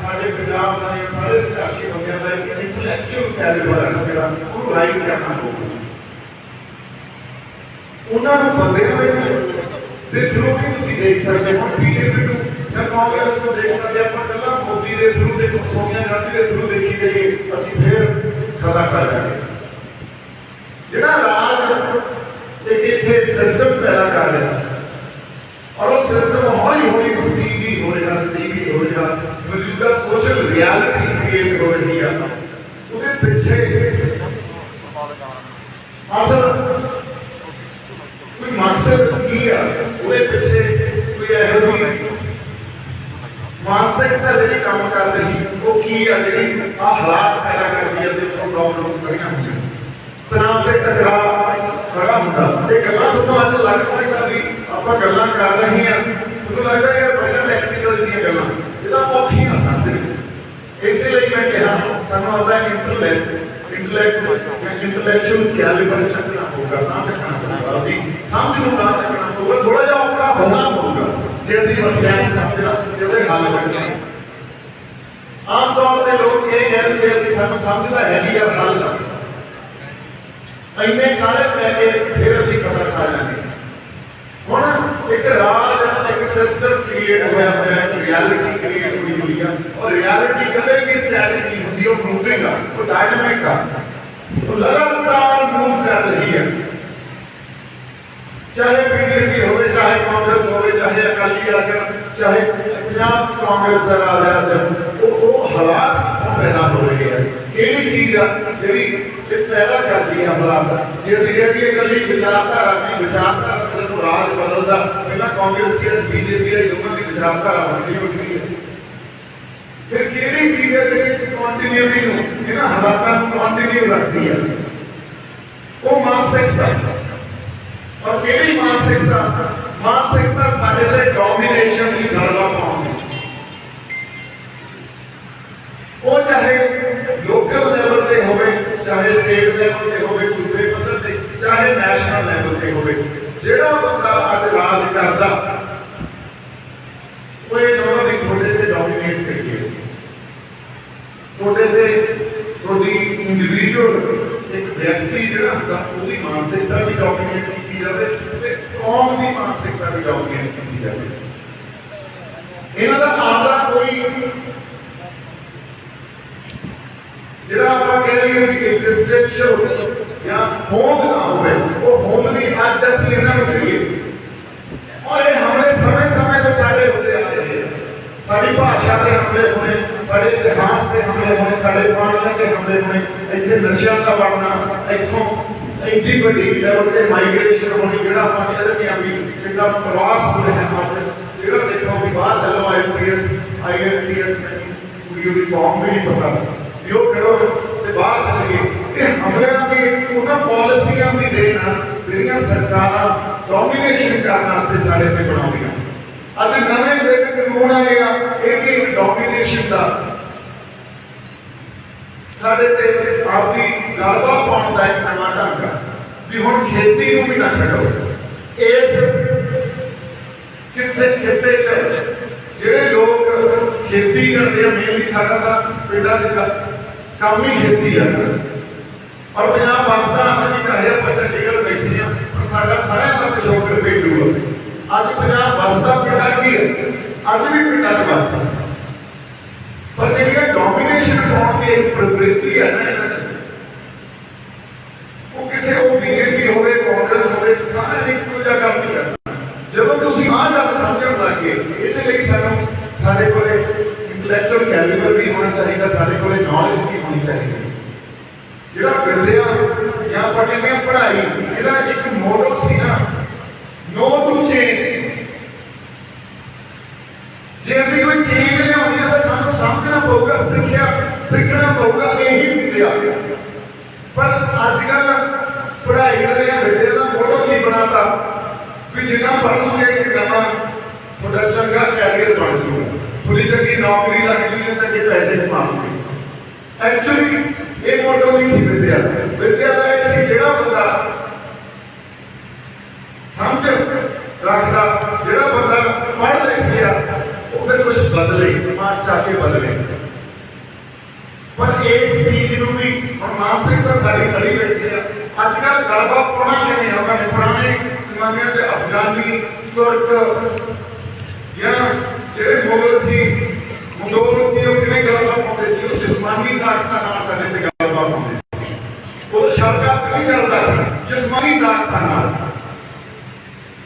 ਸਾਡੇ ਪੰਜਾਬ ਦਾ ਜਾਂ ਸਾਰੇ ਸਿਆਸੀ ਬੰਦਿਆਂ ਦਾ ਇੱਕ ਇੰਟੈਲੈਕਚੁਅਲ ਕੈਲੀਬਰ ਹੈ ਜਿਹੜਾ ਉਹਨੂੰ ਰਾਈਜ਼ ਕਰਨਾ ਪਊਗਾ। ਉਹਨਾਂ ਨੂੰ ਬੰਦਿਆਂ ਦੇ ਥਰੂ ਵੀ ਤੁਸੀਂ ਦੇਖ ਸਕਦੇ ਹੋ। ਬੀਜੇਪੀ ਨੂੰ ਜਾਂ ਕਾਂਗਰਸ ਨੂੰ ਦੇਖਣਾ ਜੇ ਆਪਾਂ ਪਹਿਲਾਂ ਮੋਦੀ ਦੇ ਥਰੂ ਦੇ, ਸੋਨੀਆ ਗਾਂਧੀ ਦੇ ਥਰੂ ਦੇਖੀ ਜਾਈਏ, ਅਸੀਂ ਫਿਰ ਖਤਾ ਕਰ ਜਾਵਾਂਗੇ। ਜਿਹੜਾ ਰਾਜ ਇੱਕ ਇੱਥੇ ਸਿਸਟਮ ਪੈਦਾ ਕਰ ਰਿਹਾ ਔਰ ਉਹ ਸਿਸਟਮ ਹੌਲੀ ਹੌਲੀ ਸਟੀਵੀ ਹੋ ਰਿਹਾ, ਮੌਜੂਦਾ ਸੋਸ਼ਲ ਰਿਐਲਿਟੀ ਕ੍ਰੀਏਟ ਹੋ ਰਹੀ ਆ, ਉਹਦੇ ਪਿੱਛੇ ਅਸਲ ਕੋਈ ਮਕਸਦ ਕੀ ਆ, ਉਹਦੇ ਪਿੱਛੇ ਕੋਈ ਇਹੋ ਜਿਹੀ ਮਾਨਸਿਕਤਾ ਜਿਹੜੀ ਕੰਮ ਕਰ ਰਹੀ ਉਹ ਕੀ ਆ, ਜਿਹੜੀ ਆਹ ਹਾਲਾਤ ਪੈਦਾ ਕਰਦੀ ਹੈ ਤੇ ਉਹ ਪ੍ਰੋਬਲਮਸ ਖੜੀਆਂ ਹੁੰਦੀਆਂ, ਤਣਾਅ ਤੇ ਟਕਰਾਅ ਖੜਾ ਹੁੰਦਾ। ਇਹ ਗੱਲਾਂ ਤੁਹਾਨੂੰ ਅੱਜ ਲੱਗ ਸਕਦਾ ਵੀ ਆਪਾਂ ਗੱਲਾਂ ਕਰ ਰਹੇ ਹਾਂ, ਤੁਹਾਨੂੰ ਲੱਗਦਾ ਯਾਰ ਬੜੀਆਂ ਟੈਕਨੀਕਲ ਜਿਹੀਆਂ ਗੱਲਾਂ, ਇਹ ਤਾਂ ਔਖੀਆਂ ਸਮਝਦੇ। ਇਸੇ ਲਈ ਮੈਂ ਕਿਹਾ ਸਾਨੂੰ ਆਪਦਾ ਇੰਟੈਲੈਕਚੁਅਲ ਕੈਲੀਬਰ ਚੱਕਣਾ ਪਊਗਾ, ਨਾ ਚੱਕਣਾ ਪਊਗਾ, ਵੀ ਸਮਝ ਨੂੰ ਨਾ ਚੱਕਣਾ ਪਊਗਾ, ਥੋੜਾ ਜਿਹਾ ਔਖਾ ਹੋਣਾ ਪਊਗਾ ਜੇ ਅਸੀਂ ਮਸਲਿਆਂ ਨੂੰ ਸਮਝਣਾ ਤੇ ਉਹਦੇ ਹੱਲ ਕੱਢਣੇ। ਆਮ ਤੌਰ ਤੇ ਲੋਕ ਇਹ ਕਹਿੰਦੇ ਕਿ ਸਾਨੂੰ ਸਮਝਦਾ ਹੈ ਨਹੀਂ ਯਾਰ, ਹੱਲ ਦੱਸ। ਇੰਨੇ ਕਾਲੇ ਪੈ ਕੇ ਫਿਰ ਅਸੀਂ ਕਦਰ ਖਾ ਜਾਂਦੇ। ਹੁਣ ਇੱਕ ਰਾਜ, ਇੱਕ ਸਿਸਟਮ ਕ੍ਰੀਏਟ ਹੋਇਆ ਹੋਇਆ, ਇੱਕ ਰਿਐਲਿਟੀ ਕ੍ਰੀਏਟ ਹੋਈ ਆ, ਔਰ ਰਿਐਲਿਟੀ ਕਦੇ ਵੀ ਸਟੈਟਿਕ ਨਹੀਂ ਹੁੰਦੀ, ਉਹ ਮੂਵਿੰਗ ਆ, ਉਹ ਡਾਇਨਾਮਿਕ ਆ, ਉਹ ਲਗਾਤਾਰ ਮੂਵ ਕਰ ਰਹੀ ਹੈ। ਚਾਹੇ ਬੀਜੇਪੀ ਹੋਵੇ, ਚਾਹੇ ਕਾਂਗਰਸ ਹੋਵੇ, ਚਾਹੇ ਅਕਾਲੀ ਆ ਜਾਣ, ਚਾਹੇ ਪੰਜਾਬ 'ਚ ਕਾਂਗਰਸ ਦਾ ਰਾਜ ਆ ਜਾਣ, ਉਹ ਹਾਲਾਤ ਕਿੱਥੋਂ ਪੈਦਾ ਹੋ ਰਹੇ ਆ, ਕਿਹੜੀ ਚੀਜ਼ ਆ ਜਿਹੜੀ ਇਹ ਪੈਦਾ ਕਰਦੀ ਹੈ ਹਾਲਾਤ। ਜੇ ਅਸੀਂ ਕਹਿੰਦੇ ਇਕੱਲੀ ਵਿਚਾਰਧਾਰਾ ਨਹੀਂ, ਵਿਚਾਰਧਾਰਾ ਜਦੋਂ ਰਾਜ ਬਦਲਦਾ, ਪਹਿਲਾਂ ਕਾਂਗਰਸੀ ਅੱਜ ਬੀਜੇਪੀ ਆਈ, ਦੋਨਾਂ ਦੀ ਵਿਚਾਰਧਾਰਾ ਵੱਖਰੀ ਹੈ। ਫਿਰ ਕਿਹੜੀ ਚੀਜ਼ ਹੈ ਜਿਹੜੀ ਕੰਟੀਨਿਊਟੀ ਨੂੰ, ਇਹਨਾਂ ਹਾਲਾਤਾਂ ਨੂੰ ਕੰਟੀਨਿਊ ਰੱਖਦੀ ਹੈ? ਉਹ ਮਾਨਸਿਕਤਾ। ਔਰ ਕਿਹੜੀ ਮਾਨਸਿਕਤਾ? ਮਾਨਸਿਕਤਾ ਸਾਡੇ ਤੇ ਡੋਮੀਨੇਸ਼ਨ ਦੀ ਗਲਬਾ ਪਾਉਣ ਦੀ। ਉਹ ਚਾਹੇ ਲੋਕਲ ਲੈਵਲ ਤੇ ਹੋਵੇ, ਚਾਹੇ ਸਟੇਟ ਲੈਵਲ ਤੇ ਹੋਵੇ, ਸੂਬੇ ਪੱਧਰ ਤੇ, ਚਾਹੇ ਨੈਸ਼ਨਲ ਲੈਵਲ ਤੇ ਹੋਵੇ, ਜਿਹੜਾ ਬੰਦਾ ਅੱਜ ਰਾਜ ਕਰਦਾ ਉਹ ਇਹ ਚਾਹੁੰਦਾ ਵੀ ਤੁਹਾਡੇ ਤੇ ਡੋਮੀਨੇਟ ਕਰੀਏ ਅਸੀਂ। ਤੁਹਾਡੇ ਤੇ ਤੁਹਾਡੀ ਇੰਡੀਵਿਜੂਅਲ ਇੱਕ ਵਿਅਕਤੀ ਜਿਹੜਾ ਹੁੰਦਾ ਉਹਦੀ ਮਾਨਸਿਕਤਾ ਵੀ ਡਾਕੂਮੈਂਟ ਕੀਤੀ ਜਾਵੇ ਤੇ ਕੌਮ ਦੀ ਮਾਨਸਿਕਤਾ ਵੀ ਡਾਕੂਮੈਂਟ ਕੀਤੀ ਜਾਵੇ। ਇਹਨਾਂ ਦਾ ਆਪਦਾ ਕੋਈ ਜਿਹੜਾ ਆਪਾਂ ਕਹਿ ਲਈਏ ਵੀ ਐਗਜ਼ਿਸਟੈਂਸ਼ੀਅਲ ਜਾਂ ਹੋਂਦ ਨਾ ਹੋਵੇ, ਉਹ ਹੋਂਦ ਵੀ ਅੱਜ ਅਸੀਂ ਇਹਨਾਂ ਨੂੰ ਕਰੀਏ। ਔਰ ਇਹ ਹਮਲੇ ਸਮੇਂ-ਸਮੇਂ ਤੋਂ ਸਾਡੇ ਹੁੰਦੇ ਆ ਰਹੇ ਆ। ਸਾਡੀ ਭਾਸ਼ਾ ਤੇ ਹਮਲੇ ਹੋਣੇ, ਸਾਡੇ ਇਤਿਹਾਸ ਤੇ ਹਮਲੇ ਹੋਣੇ, ਸਾਡੇ ਪੁਰਾਣਿਆਂ ਤੇ ਹਮਲੇ ਹੋਣੇ, ਇੱਥੇ ਨਸ਼ਿਆਂ ਦਾ ਵੜਨਾ, ਇੱਥੋਂ ਐਡੀ ਵੱਡੀ ਲੈਵਲ ਤੇ ਮਾਈਗ੍ਰੇਸ਼ਨ ਹੋਣੀ, ਜਿਹੜਾ ਆਪਾਂ ਕਹਿ ਦਿੰਦੇ ਆ ਵੀ ਕਿੰਨਾ ਪ੍ਰਵਾਸ ਹੋ ਰਿਹਾ ਅੱਜ, ਜਿਹੜਾ ਦੇਖੋ ਵੀ ਬਾਹਰ ਚੱਲੋ IELTS ਕੁੜੀ ਦੀ ਕੌਮ ਵੀ ਨਹੀਂ ਪਤਾ ਵੀ ਉਹ ਕਰੋ ਤੇ ਬਾਹਰ ਚੱਲ ਗਏ। ਇਹ ਹਮਲਿਆਂ ਦੀ ਉਹਨਾਂ ਪਾਲਿਸੀਆਂ ਦੀ ਦੇਣ ਆ ਜਿਹੜੀਆਂ ਸਰਕਾਰਾਂ ਡੋਮੀਨੇਸ਼ਨ ਕਰਨ ਵਾਸਤੇ ਸਾਡੇ ਤੇ ਬਣਾਉਂਦੀਆਂ। ਅੱਜ ਨਵੇਂ ਜਿਹੜੇ ਕਾਨੂੰਨ ਆਏ ਆ, ਇਹ ਕਿ ਡੋਮੀਨੇਸ਼ਨ ਦਾ ਸਾਡੇ ਤੇ ਆਪਦੀ ਗਲਬਾ ਪਾਉਣ ਦਾ ਇੱਕ ਨਵਾਂ ਢੰਗ ਆ ਵੀ ਹੁਣ ਖੇਤੀ ਨੂੰ ਵੀ ਨਾ ਛੱਡੋ। ਇਸ ਖਿੱਤੇ 'ਚ ਜਿਹੜੇ ਲੋਕ ਖੇਤੀ ਕਰਦੇ ਆ, ਮੇਨਲੀ ਸਾਡਾ ਤਾਂ ਪਿੰਡਾਂ ਦੇ ਕੰਮ ਹੀ ਖੇਤੀ ਆ। ਔਰ ਪੰਜਾਬ ਵਸਦਾ ਅੱਜ ਵੀ ਚਾਹੇ ਆਪਾਂ ਚੰਡੀਗੜ੍ਹ ਬੈਠੇ ਆ, ਪਰ ਸਾਡਾ ਸਾਰਿਆਂ ਦਾ ਪਿਛੋਕੜ ਪੇਂਡੂ ਆ। ਅੱਜ ਪੰਜਾਬ ਵਸਦਾ ਪਿੰਡਾਂ 'ਚ ਹੀ ਹੈ, ਅੱਜ ਵੀ ਪਿੰਡਾਂ 'ਚ ਵਸਦਾ। ਪਰ ਜਿਹੜੀ ਡੋਮੀਨੇਸ਼ਨ ਪਾਉਣ ਦੀ ਇੱਕ ਪ੍ਰਵਿਰਤੀ ਹੈ ਨਾ ਇਹਨਾਂ 'ਚ, ਉਹ ਕਿਸੇ ਉਹ BJP ਹੋਵੇ, ਕਾਂਗਰਸ ਹੋਵੇ, ਸਾਰਿਆਂ ਨੇ ਇੱਕੋ ਜਿਹਾ ਕੰਮ ਨਹੀਂ ਕਰਨਾ। ਜਦੋਂ ਤੁਸੀਂ ਆਹ ਗੱਲ ਸਮਝਣ ਲੱਗੇ, ਇਹਦੇ ਲਈ ਸਾਡੇ ਕੋਲੇ ਇੰਟੈਲੈਕਚੁਅਲ ਕੈਲੀਬਰ ਵੀ ਹੋਣਾ ਚਾਹੀਦਾ, ਸਾਡੇ ਕੋਲੇ ਨੌਲੇਜ ਵੀ ਹੋਣੀ ਚਾਹੀਦੀ। ਜਿਹੜਾ ਵਿਦਿਆ ਜਾਂ ਆਪਾਂ ਕਹਿੰਦੇ ਆ ਪੜ੍ਹਾਈ, ਇਹਦਾ ਇੱਕ ਮੋਡਲ ਸੀ ਨਾ, ਨੋ ਟੂ ਚੇਂਜ। ਜੇ ਅਸੀਂ ਕੋਈ ਚੇਂਜ ਲਿਆਉਣੀ ਆ ਤਾਂ ਸਾਨੂੰ ਸਮਝਣਾ ਪਊਗਾ, ਸਿੱਖਣਾ ਪਊਗਾ, ਇਹੀ ਵਿਦਿਆ। ਪਰ ਅੱਜ ਕੱਲ ਪੜ੍ਹਾਈ ਦਾ ਜਾਂ ਵਿਦਿਆ ਦਾ ਮੋਡਲ ਕੀ ਬਣਾਤਾ ਵੀ ਜਿੰਨਾ ਪੜ੍ਹ ਲਓਗੇ ਕਿ ਨਵਾਂ ਤੁਹਾਡਾ ਚੰਗਾ ਕੈਰੀਅਰ ਬਣ ਜਾਊਗਾ, ਥੋੜੀ ਚੰਗੀ ਨੌਕਰੀ ਲੱਗ ਜੂਗੀ, ਚੰਗੇ ਪੈਸੇ ਕਮਾ ਲਓਗੇ। ਐਕਚੁਅਲੀ ਇਹ ਮੋਡਲ ਨਹੀਂ ਸੀ ਵਿਦਿਆ ਦਾ। ਵਿਦਿਆ ਦਾ ਇਹ ਸੀ ਜਿਹੜਾ ਬੰਦਾ ਸਮਝ ਰੱਖਦਾ, ਜਿਹੜਾ ਬੰਦਾ ਪੜ੍ਹ ਲਿਖ ਗਿਆ, ਉਹ ਫਿਰ ਕੁਝ ਬਦਲੇ, ਸਮਾਜ ਚ ਆ ਕੇ ਬਦਲੇ। ਪਰ ਇਸ ਚੀਜ਼ ਨੂੰ ਵੀ ਹੁਣ ਮਾਨਸਿਕਤਾ ਸਾਡੀ ਖੜੀ ਬੈਠੀ ਆ। ਅੱਜ ਕੱਲ ਗਲਬਾ ਪਾਉਣਾ ਕਿਵੇਂ ਆ? ਉਹਨਾਂ ਨੇ ਪੁਰਾਣੇ ਜ਼ਮਾਨਿਆਂ 'ਚ ਅਫਗਾਨੀ, ਤੁਰਕ ਜਾਂ ਜਿਹੜੇ ਮੁਗਲ ਸੀ, ਮੰਗੋਲ ਸੀ, ਉਹ ਕਿਵੇਂ ਗਲਬਾ ਪਾਉਂਦੇ ਸੀ? ਉਹ ਜਿਸਮਾਨੀ ਤਾਕਤਾਂ ਨਾਲ ਸਾਡੇ ਤੇ ਗਲਬਾ ਪਾਉਂਦੇ ਸੀ। ਉਹ ਸ਼ਰਕਾ ਨਹੀਂ ਚੱਲਦਾ ਸੀ, ਜਿਸਮਾਨੀ ਤਾਕਤਾਂ ਨਾਲ।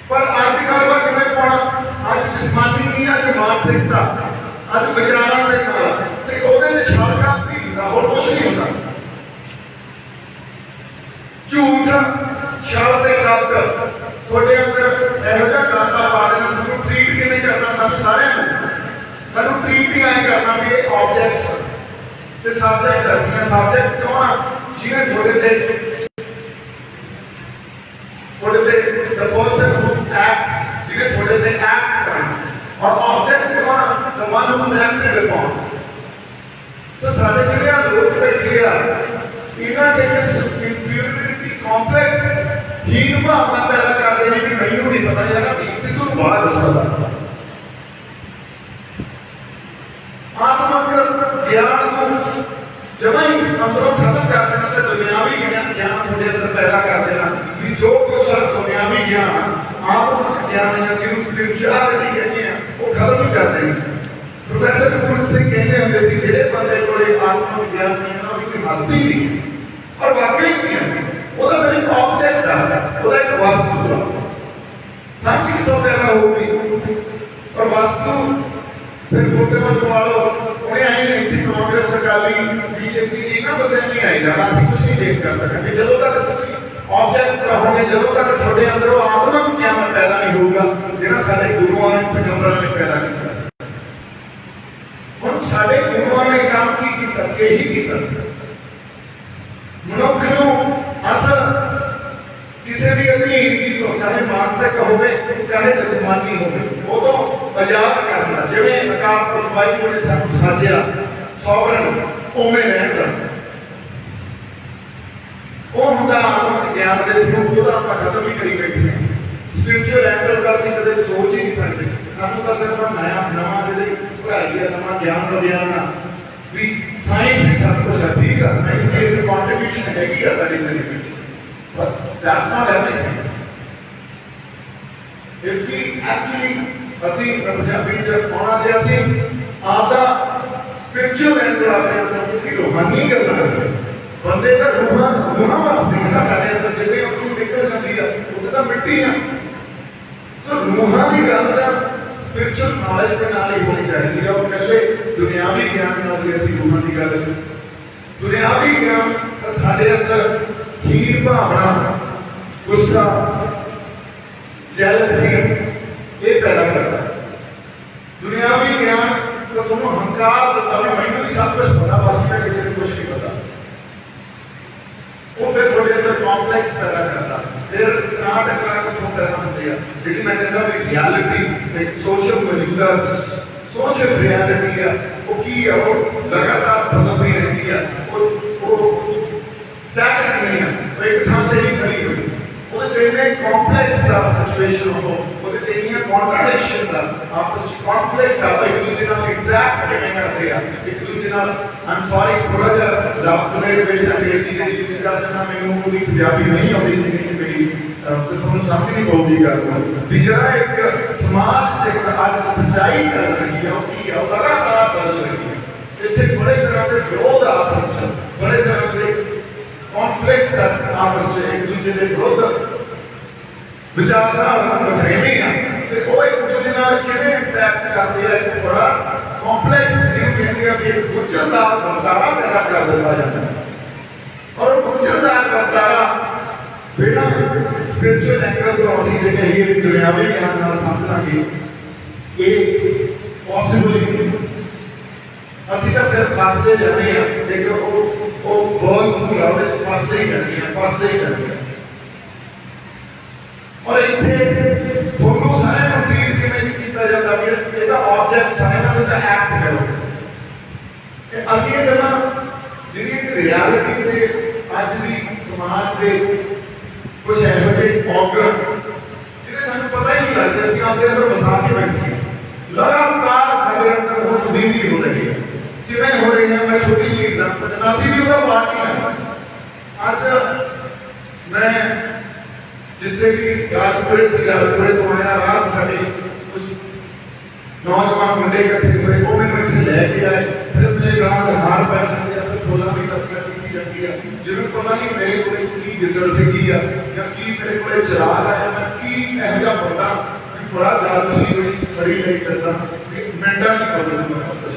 ਪਰ ਅੱਜ ਗਲਬਾ ਕਿਵੇਂ ਪਾਉਣਾ? ਅੱਜ ਜਿਸਮਾਨੀ ਨਹੀਂ, ਅੱਜ ਮਾਨਸਿਕਤਾ, ਅੱਜ ਵਿਚਾਰਾਂ ਦੇ ਨਾਲ, ਤੇ ਉਹਦੇ ਵਿੱਚ ਸ਼ਰਕਾ ਵੀ ਹੁੰਦਾ, ਹੋਰ ਕੁਝ ਨਹੀਂ ਹੁੰਦਾ। ਝੂਠ, ਛਲ ਤੇ ਕਪਟ ਤੁਹਾਡੇ ਅੰਦਰ ਇਹੋ ਜਿਹਾ ਡਰਾਮਾ ਪਾ ਦੇਣਾ। ਤੁਹਾਨੂੰ ਟ੍ਰੀਟ ਕਿਵੇਂ ਕਰਨਾ? ਸਾਨੂੰ ਸਾਰਿਆਂ ਨੂੰ ਟ੍ਰੀਟ ਹੀ ਐਂ ਕਰਨਾ ਵੀ ਇਹ ਆਬਜੈਕਟਸ ਤੇ ਸਬਜੈਕਟ ਅਸੀਂ। ਸਬਜੈਕਟ ਕੌਣ ਆ? ਜਿਹਨੇ ਤੁਹਾਡੇ ਤੇ the person who acts, ਜਿਹਨੇ ਤੁਹਾਡੇ ਤੇ ਐਕਟ ਕਰਨਾ। ਔਰ ਆਬਜੈਕਟ ਕੌਣ ਆ? the one who is acted upon। ਸੋ ਸਾਡੇ ਜਿਹੜੇ ਲੋਕ ਬੈਠੇ ਆ, ਇਹਨਾਂ 'ਚ ਇੱਕ ਇਨਫੀਰੀਅਰਿਟੀ ਕੰਪਲੈਕਸ, ਹੀਨ ਭਾਵਨਾ ਪੈਦਾ ਕਰਦੇ ਨੇ ਵੀ ਮੈਨੂੰ ਨਹੀਂ ਪਤਾ ਯਾਰ ਦੀਪ ਸਿੱਧੂ ਨੂੰ ਬਾਹਰ ਦੱਸਦਾ। ਆਤਮਕ ਗਿਆਨ ਨੂੰ ਜਮਾਂ ਹੀ ਅੰਦਰੋਂ ਖਤਮ ਕਰ ਦੇਣਾ ਤੇ ਦੁਨਿਆਵੀ ਗਿਆਨ ਤੁਹਾਡੇ ਅੰਦਰ ਪੈਦਾ ਕਰ ਦੇਣਾ ਵੀ ਜੋ ਕੁਛ ਦੁਨਿਆਵੀ ਗਿਆਨ, ਆਤਮਕ ਗਿਆਨ ਜਾਂ ਜਿਹਨੂੰ ਸਪਿਰਿਚੁਅਲਿਟੀ ਕਹਿੰਦੇ ਆ, ਉਹ ਖਤਮ ਹੀ ਕਰ ਦੇਣੀ। ਪ੍ਰੋਫੈਸਰ ਗੁਰਮੁਖ ਸਿੰਘ ਕਹਿੰਦੇ ਹੁੰਦੇ ਸੀ, ਜਿਹੜੇ ਬੰਦੇ ਕੋਲੇ ਆਤਮਕ ਗਿਆਨ ਨਹੀਂ ਹੈ ਨਾ, ਉਹਦੀ ਕੋਈ ਹਸਤੀ ਨਹੀਂ। ਔਰ ਵਾਕਈ ਨਹੀਂ ਹੈ, ਉਹਦਾ ਫਿਰ ਇੱਕ ਆਬਜੈਕਟ ਆ, ਉਹਦਾ ਇੱਕ ਵਸਤੂ ਆ। ਸਮਝ ਕਿੱਥੋਂ ਪੈਦਾ ਹੋਊਗੀ? ਔਰ ਵਸਤੂ ਫਿਰ ਬੋਤੇਵਾਂ ਪਵਾ ਲਓ, ਉਹਨੇ ਆਈ ਇੱਥੇ ਕਾਂਗਰਸ, ਅਕਾਲੀ, BJP, ਇਹਨਾਂ ਬੰਦਿਆਂ ਨਹੀਂ ਆਏ ਜਾਣਾ। ਅਸੀਂ ਕੁਝ ਨਹੀਂ ਚੇਂਜ ਕਰ ਸਕਾਂਗੇ ਜਦੋਂ ਤੱਕ ਤੁਸੀਂ ਆਬਜੈਕਟ ਰਹੋਗੇ, ਜਦੋਂ ਤੱਕ ਤੁਹਾਡੇ ਅੰਦਰੋਂ ਆਤਮਕ ਗਿਆਨ ਪੈਦਾ ਨਹੀਂ ਹੋਊਗਾ, ਜਿਹੜਾ ਸਾਡੇ ਗੁਰੂਆਂ ਨੇ, ਪੈਗੰਬਰਾਂ ਨੇ ਪੈਦਾ ਕੀਤਾ ਸੀ। ਹੁਣ ਸਾਡੇ ਗੁਰੂਆਂ ਨੇ ਕੰਮ ਕੀ ਕੀਤਾ ਸੀ? ਇਹੀ ਕੀਤਾ ਸੀ। ਮਨੁੱਖ ਨੂੰ ਅਸਲ ਕਿਸੇ ਦੀ ਅਧੀਨਗੀ ਤੋਂ, ਚਾਹੇ ਮਾਨਸਿਕ ਹੋਵੇ ਚਾਹੇ ਜਿਸਮਾਨੀ ਹੋਵੇ, ਉਦੋਂ ਆਜ਼ਾਦ ਕਰਨਾ। ਜਿਵੇਂ ਅਕਾਲ ਪੁਰਖ ਵਾਹਿਗੁਰੂ ਨੇ ਸਾਨੂੰ ਸਾਜਿਆ ਸੋਵਰਨ, ਉਵੇਂ ਰਹਿਣ ਦਾ। ਉਹ ਹੁੰਦਾ ਆਤਮਕ ਗਿਆਨ ਦੇ ਥਰੂ, ਉਹਦਾ ਆਪਾਂ ਖਤਮ ਹੀ ਕਰੀ ਬੈਠੇ ਹਾਂ। ਸਪਿਰਿਚੁਅਲ ਐਂਗਲ ਦਾ ਅਸੀਂ ਕਦੇ ਸੋਚ ਹੀ ਨਹੀਂ ਸਕਦੇ। ਸਾਨੂੰ ਤਾਂ ਸਿਰਫ ਨਵਾਂ ਜਿਹੜੀ ਪੜ੍ਹਾਈ ਹੈ, ਨਵਾਂ ਗਿਆਨ ਦਾ ਗਿਆਨ ਆ, ਵੀ ਸਾਇੰਸ ਹੀ ਸਭ ਕੁਝ ਹੈ। ਠੀਕ ਹੈ, ਸਾਇੰਸ ਦੀ ਇੱਕ ਕੰਟਰੀਬਿਊਸ਼ਨ ਹੈਗੀ ਆ ਸਾਡੀ ਜ਼ਿੰਦਗੀ ਵਿੱਚ, ਪਰ that's not everything. If we actually ਅਸੀਂ ਪੰਜਾਬੀ ਚ ਆਉਣਾ ਤੇ ਅਸੀਂ ਆਪਦਾ ਸਪਿਰਚੁਅਲ ਐਂਗਲ ਆਪਣੇ ਅੰਦਰ ਕਿ ਰੂਹਾਨੀ ਗੱਲਾਂ ਕਰਦੇ ਬੰਦੇ ਦਾ ਰੂਹਾਂ ਵਸਦੀ ਹੈ ਨਾ ਸਾਡੇ ਅੰਦਰ, ਜਿਵੇਂ ਉਹਨੂੰ ਨਿਕਲ ਜਾਂਦੀ ਆ ਉਹ ਤਾਂ ਮਿੱਟੀ ਆ। ਸੋ ਰੂਹਾਂ ਦੀ ਗੱਲ ਤਾਂ ਸਪਿਰਚੁਅਲ ਨੌਲੇਜ ਦੇ ਨਾਲ ਹੀ ਹੋਣੀ ਚਾਹੀਦੀ ਆ। ਉਹ ਪਹਿਲੇ ਦੁਨਿਆਵੀ ਗਿਆਨ ਨਾਲ ਜੇ ਅਸੀਂ ਰੂਹਾਂ ਦੀ ਗੱਲ, ਦੁਨਿਆਵੀ ਗਿਆਨ ਤਾਂ ਸਾਡੇ ਅੰਦਰ ਹੀਣ ਭਾਵਨਾ, ਗੁੱਸਾ, ਜੈਲਸੀ ਇਹ ਪੈਦਾ ਕਰਦਾ। ਦੁਨਿਆਵੀ ਗਿਆਨ ਤਾਂ ਤੁਹਾਨੂੰ ਹੰਕਾਰ ਦਿੰਦਾ ਵੀ ਮੈਨੂੰ ਵੀ ਸਭ ਕੁਝ ਪਤਾ, ਬਾਕੀ ਮੈਂ ਕਿਸੇ ਨੂੰ ਕੁਝ ਨਹੀਂ ਪਤਾ। ਉਹ ਫਿਰ ਤੁਹਾਡੇ ਅੰਦਰ ਕੰਪਲੈਕਸ ਪੈਦਾ ਕਰਦਾ। ਫਿਰ ਟਕਰਾ ਕਿੱਥੋਂ ਪੈਦਾ ਹੁੰਦੇ ਆ? ਜਿਹੜੀ ਮੈਂ ਕਹਿੰਦਾ ਵੀ ਰਿਐਲਿਟੀ ਇੱਕ ਸੋਸ਼ਲ ਮੌਜੂਦਾ ਸੋਸ਼ਲ ਰਿਐਲਿਟੀ ਆ, ਉਹ ਕੀ ਆ? ਉਹ ਲਗਾਤਾਰ ਬਦਲਦੀ ਰਹਿੰਦੀ ਆ। ਉਹ ਸਟੈਟਿਕ ਨਹੀਂ ਆ, ਉਹ ਇੱਕ ਥਾਂ ਤੇ ਨਹੀਂ ਖੜੀ ਹੋਈ। ਉਹਦੇ ਚ ਇੰਨੇ ਕੰਪਲੈਕਸ ਆ ਸਿਚੁਏਸ਼ਨ, ਉਹਦੇ ਚ ਇੰਨੀਆਂ ਕੰਟਰਾਡਿਕਸ਼ਨਸ ਆ, ਆਪਸ ਵਿੱਚ ਕੰਫਲਿਕਟ ਆ, ਇੱਕ ਦੂਜੇ ਨਾਲ ਇੰਟਰੈਕਟ ਕਿਵੇਂ ਕਰਦੇ ਆ, ਇੱਕ ਦੂਜੇ ਨਾਲ। ਆਮ ਸੌਰੀ ਥੋੜਾ ਜਿਹਾ ਲਫ਼ਜ਼ ਮੇਰੇ ਵਿੱਚ ਅੰਗਰੇਜ਼ੀ ਦੇ ਯੂਜ਼ ਕਰ ਦਿੰਦਾ, ਮੈਨੂੰ ਉਹਦੀ ਪੰਜਾਬੀ ਨਹੀਂ ਆਉਂਦੀ ਜਿੰਨੀ ਮੇਰੀ, ਤੇ ਤੁਹਾਨੂੰ ਸਮਝ ਨਹੀਂ ਪਊਗੀ ਗੱਲ ਵੀ ਜਿਹੜਾ ਇੱਕ ਸਮਾਜ 'ਚ ਇੱਕ ਅੱਜ ਸੱਚਾਈ ਚੱਲ ਰਹੀ ਆ, ਉਹ ਕੀ ਆ? ਉਹ ਲਗਾਤਾਰ ਬਦਲ ਰਹੀ ਹੈ। ਇੱਥੇ ਬੜੇ ਤਰ੍ਹਾਂ ਦੇ ਵਿਰੋਧ ਆਪਸ 'ਚ, ਬੜੇ ਤਰ੍ਹਾਂ ਦੇ ਕੌਨਫਲਿਕਟ ਆਪਸ 'ਚ, ਇੱਕ ਦੂਜੇ ਦੇ ਵਿਰੁੱਧ ਵਿਚਾਰਧਾਰਾ ਵਖਰੇਵੇਂ ਆ, ਤੇ ਉਹ ਇੱਕ ਦੂਜੇ ਨਾਲ ਕਿਵੇਂ ਇੰਟਰੈਕਟ ਕਰਦੇ ਆ। ਇੱਕ ਬੜਾ ਕੰਪਲੈਕਸ ਜਿਹਨੂੰ ਕਹਿੰਦੇ ਆ ਵੀ ਇੱਕ ਗੁੰਝਲਦਾਰ ਵਰਤਾਰਾ ਪੈਦਾ ਕਰ ਦਿੱਤਾ ਜਾਂਦਾ ਹੈ। ਔਰ ਉਹ ਗੁੰਝਲਦਾਰ ਵਰਤਾਰਾ ਬਿਨਾਂ ਸਪਿਰਚੁਅਲ ਐਂਗਲ ਤੋਂ ਅਸੀਂ ਜੇ ਕਹੀਏ ਵੀ ਦੁਨਿਆਵੀ ਗਿਆਨ ਨਾਲ ਸਮਝਾਂਗੇ, ਇਹ ਪੋਸੀਬਲ ਹੀ ਨਹੀਂ। ਅਸੀਂ ਤਾਂ ਫਿਰ ਫਸਦੇ ਜਾਂਦੇ ਆ, ਇੱਕ ਉਹ ਬੋਲ ਪੂਰਾ ਵਿੱਚ ਫਸਦੇ ਹੀ ਜਾਂਦੇ ਆ, ਫਸਦੇ ਹੀ ਜਾਂਦੇ ਆ। ਔਰ ਇੱਥੇ ਤੁਹਾਨੂੰ ਸਾਰਿਆਂ ਨੂੰ ਟ੍ਰੀਟ ਕਿਵੇਂ ਕੀਤਾ ਜਾਂਦਾ ਵੀ ਇਹਦਾ ਆਬਜੈਕਟ ਸਾਰਿਆਂ ਦਾ ਐਕਟ ਕਰੋ। ਅਸੀਂ ਇਹ ਗੱਲਾਂ ਜਿਹੜੀ ਇੱਕ ਰਿਐਲਿਟੀ ਦੇ ਅੱਜ ਦੀ ਸਮਾਜ ਦੇ ਕੁਝ ਇਹੋ ਜਿਹੇ ਔਗਣ ਜਿਹੜੇ ਸਾਨੂੰ ਪਤਾ ਹੀ ਨਹੀਂ ਲੱਗਦੇ, ਅਸੀਂ ਆਪਣੇ ਅੰਦਰ ਵਸਾ ਕੇ ਬੈਠੇ ਹਾਂ। ਲਗਾਤਾਰ ਸਾਡੇ ਅੰਦਰ ਉਹ ਤਬਦੀਲੀ ਹੋ ਰਹੀ ਹੈ। ਕਿਵੇਂ ਹੋ ਰਹੀ ਹੈ? ਮੈਂ ਛੋਟੀ ਜਿਹੀ ਐਗਜ਼ਾਮਪਲ ਦਿੰਦਾ। ਅਸੀਂ ਵੀ ਉਹਦਾ ਪਾਰਟੀ ਹਾਂ। ਅੱਜ ਮੈਂ ਜਿੱਥੇ ਵੀ ਰਾਜਪੁਰੇ ਸੀ, ਰਾਜਪੁਰੇ ਤੋਂ ਆਇਆ, ਰਾਤ ਸਾਡੇ ਕੁਝ ਨੌਜਵਾਨ ਮੁੰਡੇ ਇਕੱਠੇ ਹੋਏ, ਉਹ ਮੈਨੂੰ ਇੱਥੇ ਲੈ ਕੇ ਆਏ। ਫਿਰ ਮੇਰੇ ਗਾਂ ਦੇ ਹਾਰ ਪੈ ਜਾਂਦੇ ਆ, ਫਿਰ ਫੁੱਲਾਂ ਦੀ ਤਬਕਾ ਕੀਤੀ ਜਾਂਦੀ ਆ, ਜਿਵੇਂ ਪਤਾ ਨਹੀਂ ਮੇਰੇ ਕੋਲੇ ਕੀ ਜਿੱਦੜ ਸਿੱਧੀ ਆ ਜਾਂ ਕੀ ਮੇਰੇ ਕੋਲੇ ਚਰਾਗ ਆਇਆ, ਮੈਂ ਕੀ ਇਹੋ ਜਿਹਾ ਬੰਦਾ ਵੀ ਬੜਾ ਜਾਦੂਈ ਹੋਈ ਫੜੀ ਲਈ ਕਰਦਾ ਵੀ ਮਿੰਟਾਂ ਦੀ ਬਦਲ ਦੂੰਗਾ ਸਭ ਕੁਛ।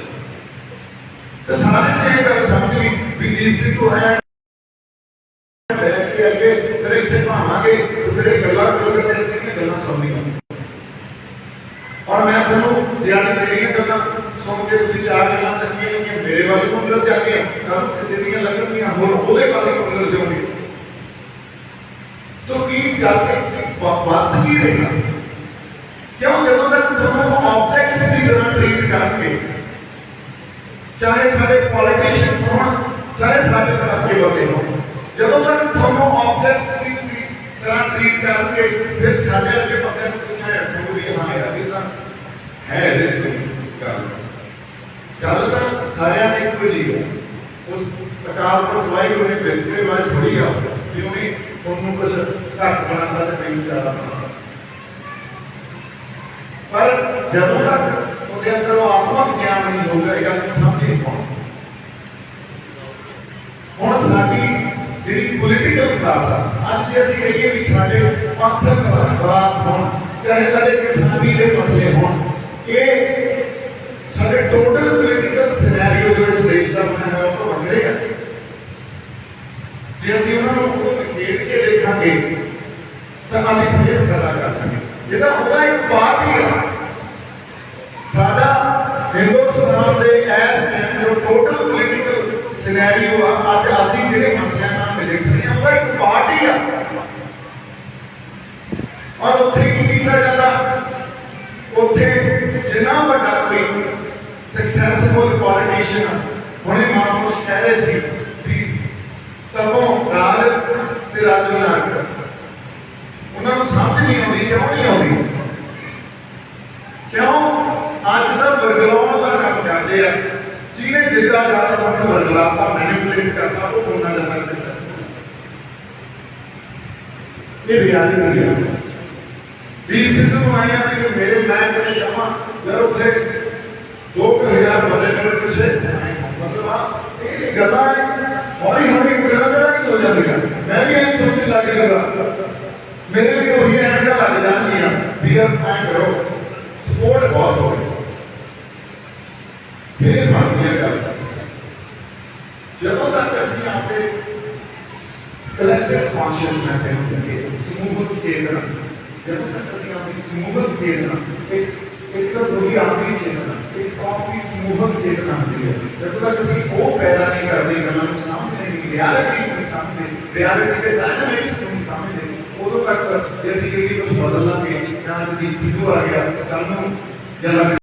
ਤੇ ਸਾਰਿਆਂ ਨੇ ਇਹ ਗੱਲ ਸਮਝੀ ਵੀ ਦੀਪ ਸਿੰਘ ਤੋਂ ਆਇਆ ਲੈ ਕੇ ਅੱਗੇ ਫਿਰ ਇੱਥੇ ਭਾਵਾਂਗੇ, ਫਿਰ ਇਹ ਗੱਲਾਂ ਕਰੋਗੇ ਤੇ ਅਸੀਂ ਇਹ ਗੱਲਾਂ ਸੁਣਨੀਆਂ। ਔਰ ਮੈਂ ਤੁਹਾਨੂੰ ਜਿਆਦਾ ਮੇਰੀਆਂ ਗੱਲਾਂ ਸੁਣ ਕੇ ਤੁਸੀਂ ਚਾਰ ਗੱਲਾਂ ਚੰਗੀਆਂ ਨਹੀਂ ਮੇਰੇ ਵੱਲ ਨੂੰ ਅੰਦਰ ਜਾ ਕੇ ਕੱਲ ਕਿਸੇ ਦੀਆਂ ਲੱਗਣਗੀਆਂ ਹੋਰ ਉਹਦੇ ਵੱਲ ਨੂੰ ਅੰਦਰ ਜਾਓਗੇ। ਸੋ ਕੀ ਗੱਲ ਵੱਧ ਕੀ ਰਹੇਗਾ? ਕਿਉਂ? ਜਦੋਂ ਤੱਕ ਤੁਹਾਨੂੰ ਆਬਜੈਕਟਸ ਦੀ ਤਰ੍ਹਾਂ ਟ੍ਰੀਟ ਕਰਨਗੇ, ਚਾਹੇ ਸਾਡੇ ਪੋਲੀਟੀਸ਼ੀਅਨਸ ਹੋਣ, ਚਾਹੇ ਸਾਡੇ ਇਲਾਕੇ ਵਾਲੇ ਹੋਣ, ਜਦੋਂ ਤੱਕ ਤੁਹਾਨੂੰ ਆਬਜੈਕਟਸ ਦੀ ਤਰ੍ਹਾਂ ਟ੍ਰੀਟ ਕਰਨਗੇ, ਫਿਰ ਸਾਡੇ ਅੱਗੇ ਬੰਦਿਆਂ ਨੂੰ ਕੁਝ ਨਾ ਰੱਖੋ ਵੀ ਹਾਂ ਯਾਰ ਇਹ ਤਾਂ ਹੈ ਇਹਦੇ 'ਚ ਕੋਈ ਗੱਲ ਤਾਂ ਸਾਰਿਆਂ ਨੇ ਇੱਕੋ ਜਿਹੀ ਹੈ। ਉਸ ਅਕਾਲ ਪੁਰਖ ਵਾਹਿਗੁਰੂ ਨੇ ਬਿਹਤਰੇ ਵਾਜ ਥੋੜੀ ਆ ਕਿ ਉਹਨੇ ਤੁਹਾਨੂੰ ਕੁਝ ਘੱਟ ਬਣਾਉਂਦਾ ਤੇ ਮੈਨੂੰ ਜ਼ਿਆਦਾ ਬਣਾਉਂਦਾ। ਪਰ ਜਦੋਂ ਤੱਕ ਉਹਦੇ ਅੰਦਰ ਉਹ ਆਤਮਿਕ ਗਿਆਨ ਨਹੀਂ ਹੋਊਗਾ, ਇਹ ਗੱਲ ਸਮਝ ਨਹੀਂ ਪਾਉਣੀ। ਹੁਣ ਸਾਡੀ ਜਿਹੜੀ ਪੋਲੀਟੀਕਲ ਕਲਾਸ ਆ, ਅੱਜ ਜੇ ਅਸੀਂ ਕਹੀਏ ਵੀ ਸਾਡੇ ਪੰਥਕ ਹਾਲਾਤ ਹੋਣ, ਚਾਹੇ ਸਾਡੇ ਕਿਸਾਨੀ ਦੇ ਮਸਲੇ ਹੋਣ, ਇਹ ਸਾਡੇ ਟੋਟਲ ਪੋਲੀਟੀਕਲ ਸਿਨੈਰੀਓ ਜੋ ਇਸ ਦੇਸ਼ ਦਾ ਬਣਿਆ ਹੋਇਆ ਉਹ ਤੋਂ ਵੱਖਰੇ ਆ। ਜੇ ਅਸੀਂ ਉਹਨਾਂ ਨੂੰ ਖੇਡ ਕੇ ਦੇਖਾਂਗੇ ਤਾਂ ਅਸੀਂ ਫਿਰ ਪਤਾ ਕਰ ਸਕਾਂਗੇ। ਜਿਹਦਾ ਉਹਦਾ ਇੱਕ ਪਾਰਟੀ ਆ ਸਾਡਾ ਹਿੰਦੁਸਤਾਨ ਦੇ ਇਸ ਟਾਈਮ ਜੋ ਟੋਟਲ ਪੋਲੀਟੀਕਲ ਸਿਨੈਰੀਓ ਆ, ਅੱਜ ਅਸੀਂ ਜਿਹੜੇ ਮਸਲਿਆਂ ਨਾਲ ਨਜਿੱਠ ਰਹੇ ਹਾਂ, ਉਹਦਾ ਇੱਕ ਪਾਰਟੀ ਆ। ਔਰ ਉੱਥੇ ਕੀ ਕੀਤਾ ਜਾਂਦਾ? ਉੱਥੇ ਜਿੰਨਾ ਵੱਡਾ ਕੋਈ ਸਕਸੈਸਫੁਲ ਪੋਲੀਟੀਸ਼ੀਅਨ, ਹੁਣੇ ਮਹਾਂਪੁਰਸ਼ ਕਹਿ ਰਹੇ ਸੀ ਵੀ ਤਬੋਂ ਰਾਜ ਤੇ ਰਾਜੋ ਨਾਨਕ, ਉਹਨਾਂ ਨੂੰ ਸਮਝ ਨਹੀਂ ਆਉਂਦੀ। ਕਿਉਂ ਨਹੀਂ ਆਉਂਦੀ? ਕਿਉਂ? ਅੱਜ ਦਾ ਬਰਗਲਾਉਣ ਦਾ ਕੰਮ ਕਰਦੇ ਆ। ਜਿਹਨੇ ਜਿੱਦਾਂ ਜ਼ਿਆਦਾ ਤੁਹਾਨੂੰ ਬਦਲਾਤਾ ਮੈਨੀਪੂਲੇਟ ਕਰਤਾ ਉਹ ਹੋਣਾ ਜਾਂਦਾ ਸਕਸੈਸ। ਇਹ ਰਿਐਲਿਟੀ ਹੈ। ਵੀਰ ਸਿੱਧੂ ਨੂੰ ਆਇਆ ਕਿ ਮੇਰੇ ਮੈਂ ਕਦੇ ਜਮਾ ਯਾਰ ਉੱਥੇ 2000 ਬੰਦੇ ਮੇਰੇ ਪਿੱਛੇ ਮਤਲਬ ਆ ਇਹ ਗੱਲਾਂ ਹੌਲੀ ਹੌਲੀ ਜਿਹੜਾ ਹੋ ਜਾਂਦੀਆਂ। ਮੈਂ ਵੀ ਇਹ ਸੋਚਣ ਲੱਗ ਜਾਗਾ ਮੇਰੇ ਵੀ ਉਹੀ ਐਨਕਾਂ ਲੱਗ ਜਾਣਗੀਆਂ ਵੀ ਯਾਰ ਐਂ ਕਰੋ ਸਪੋਰਟ ਬਹੁਤ ਹੋਵੇ ਫਿਰ ਬਣਦੀ ਹੈ ਗੱਲ। ਜਦੋਂ ਤੱਕ ਅਸੀਂ ਆਪਣੇ ਕਲੈਕਟਿਵ ਕੌਨਸ਼ੀਅਸਨੈਸ ਨੂੰ ਕਰੀਏ ਸਮੂਹਕ ਚੇਤਨਾ, ਜਦੋਂ ਤੱਕ ਅਸੀਂ ਆਪਣੀ ਸਮੂਹਕ ਚੇਤਨਾ ਇੱਕ ਤਾਂ ਥੋੜੀ ਆਪਣੀ ਚੇਤਨਾ ਇੱਕ ਕੌਮ ਦੀ ਸਮੂਹਕ ਚੇਤਨਾ ਹੁੰਦੀ ਹੈ, ਜਦੋਂ ਤੱਕ ਅਸੀਂ ਉਹ ਪੈਦਾ ਨਹੀਂ ਕਰਦੇ ਗੱਲਾਂ ਨੂੰ ਸਮਝਦੇ ਨਹੀਂ ਰਿਐਲਿਟੀ ਨੂੰ ਸਮਝਦੇ ਰਿਐਲਿਟੀ ਦੇ ਡਾਇਨਾਮਿਕਸ ਨੂੰ ਸਮਝਦੇ ਉਦੋਂ ਤੱਕ ਜੇ ਅਸੀਂ ਕਹੀਏ ਕੁਝ ਬਦਲਣਾ ਕਿ ਜਾਂ ਜਦੀਦ ਸਿੱਧੂ ਆ ਗਿਆ ਕੱਲ ਨੂੰ ਜਾਂ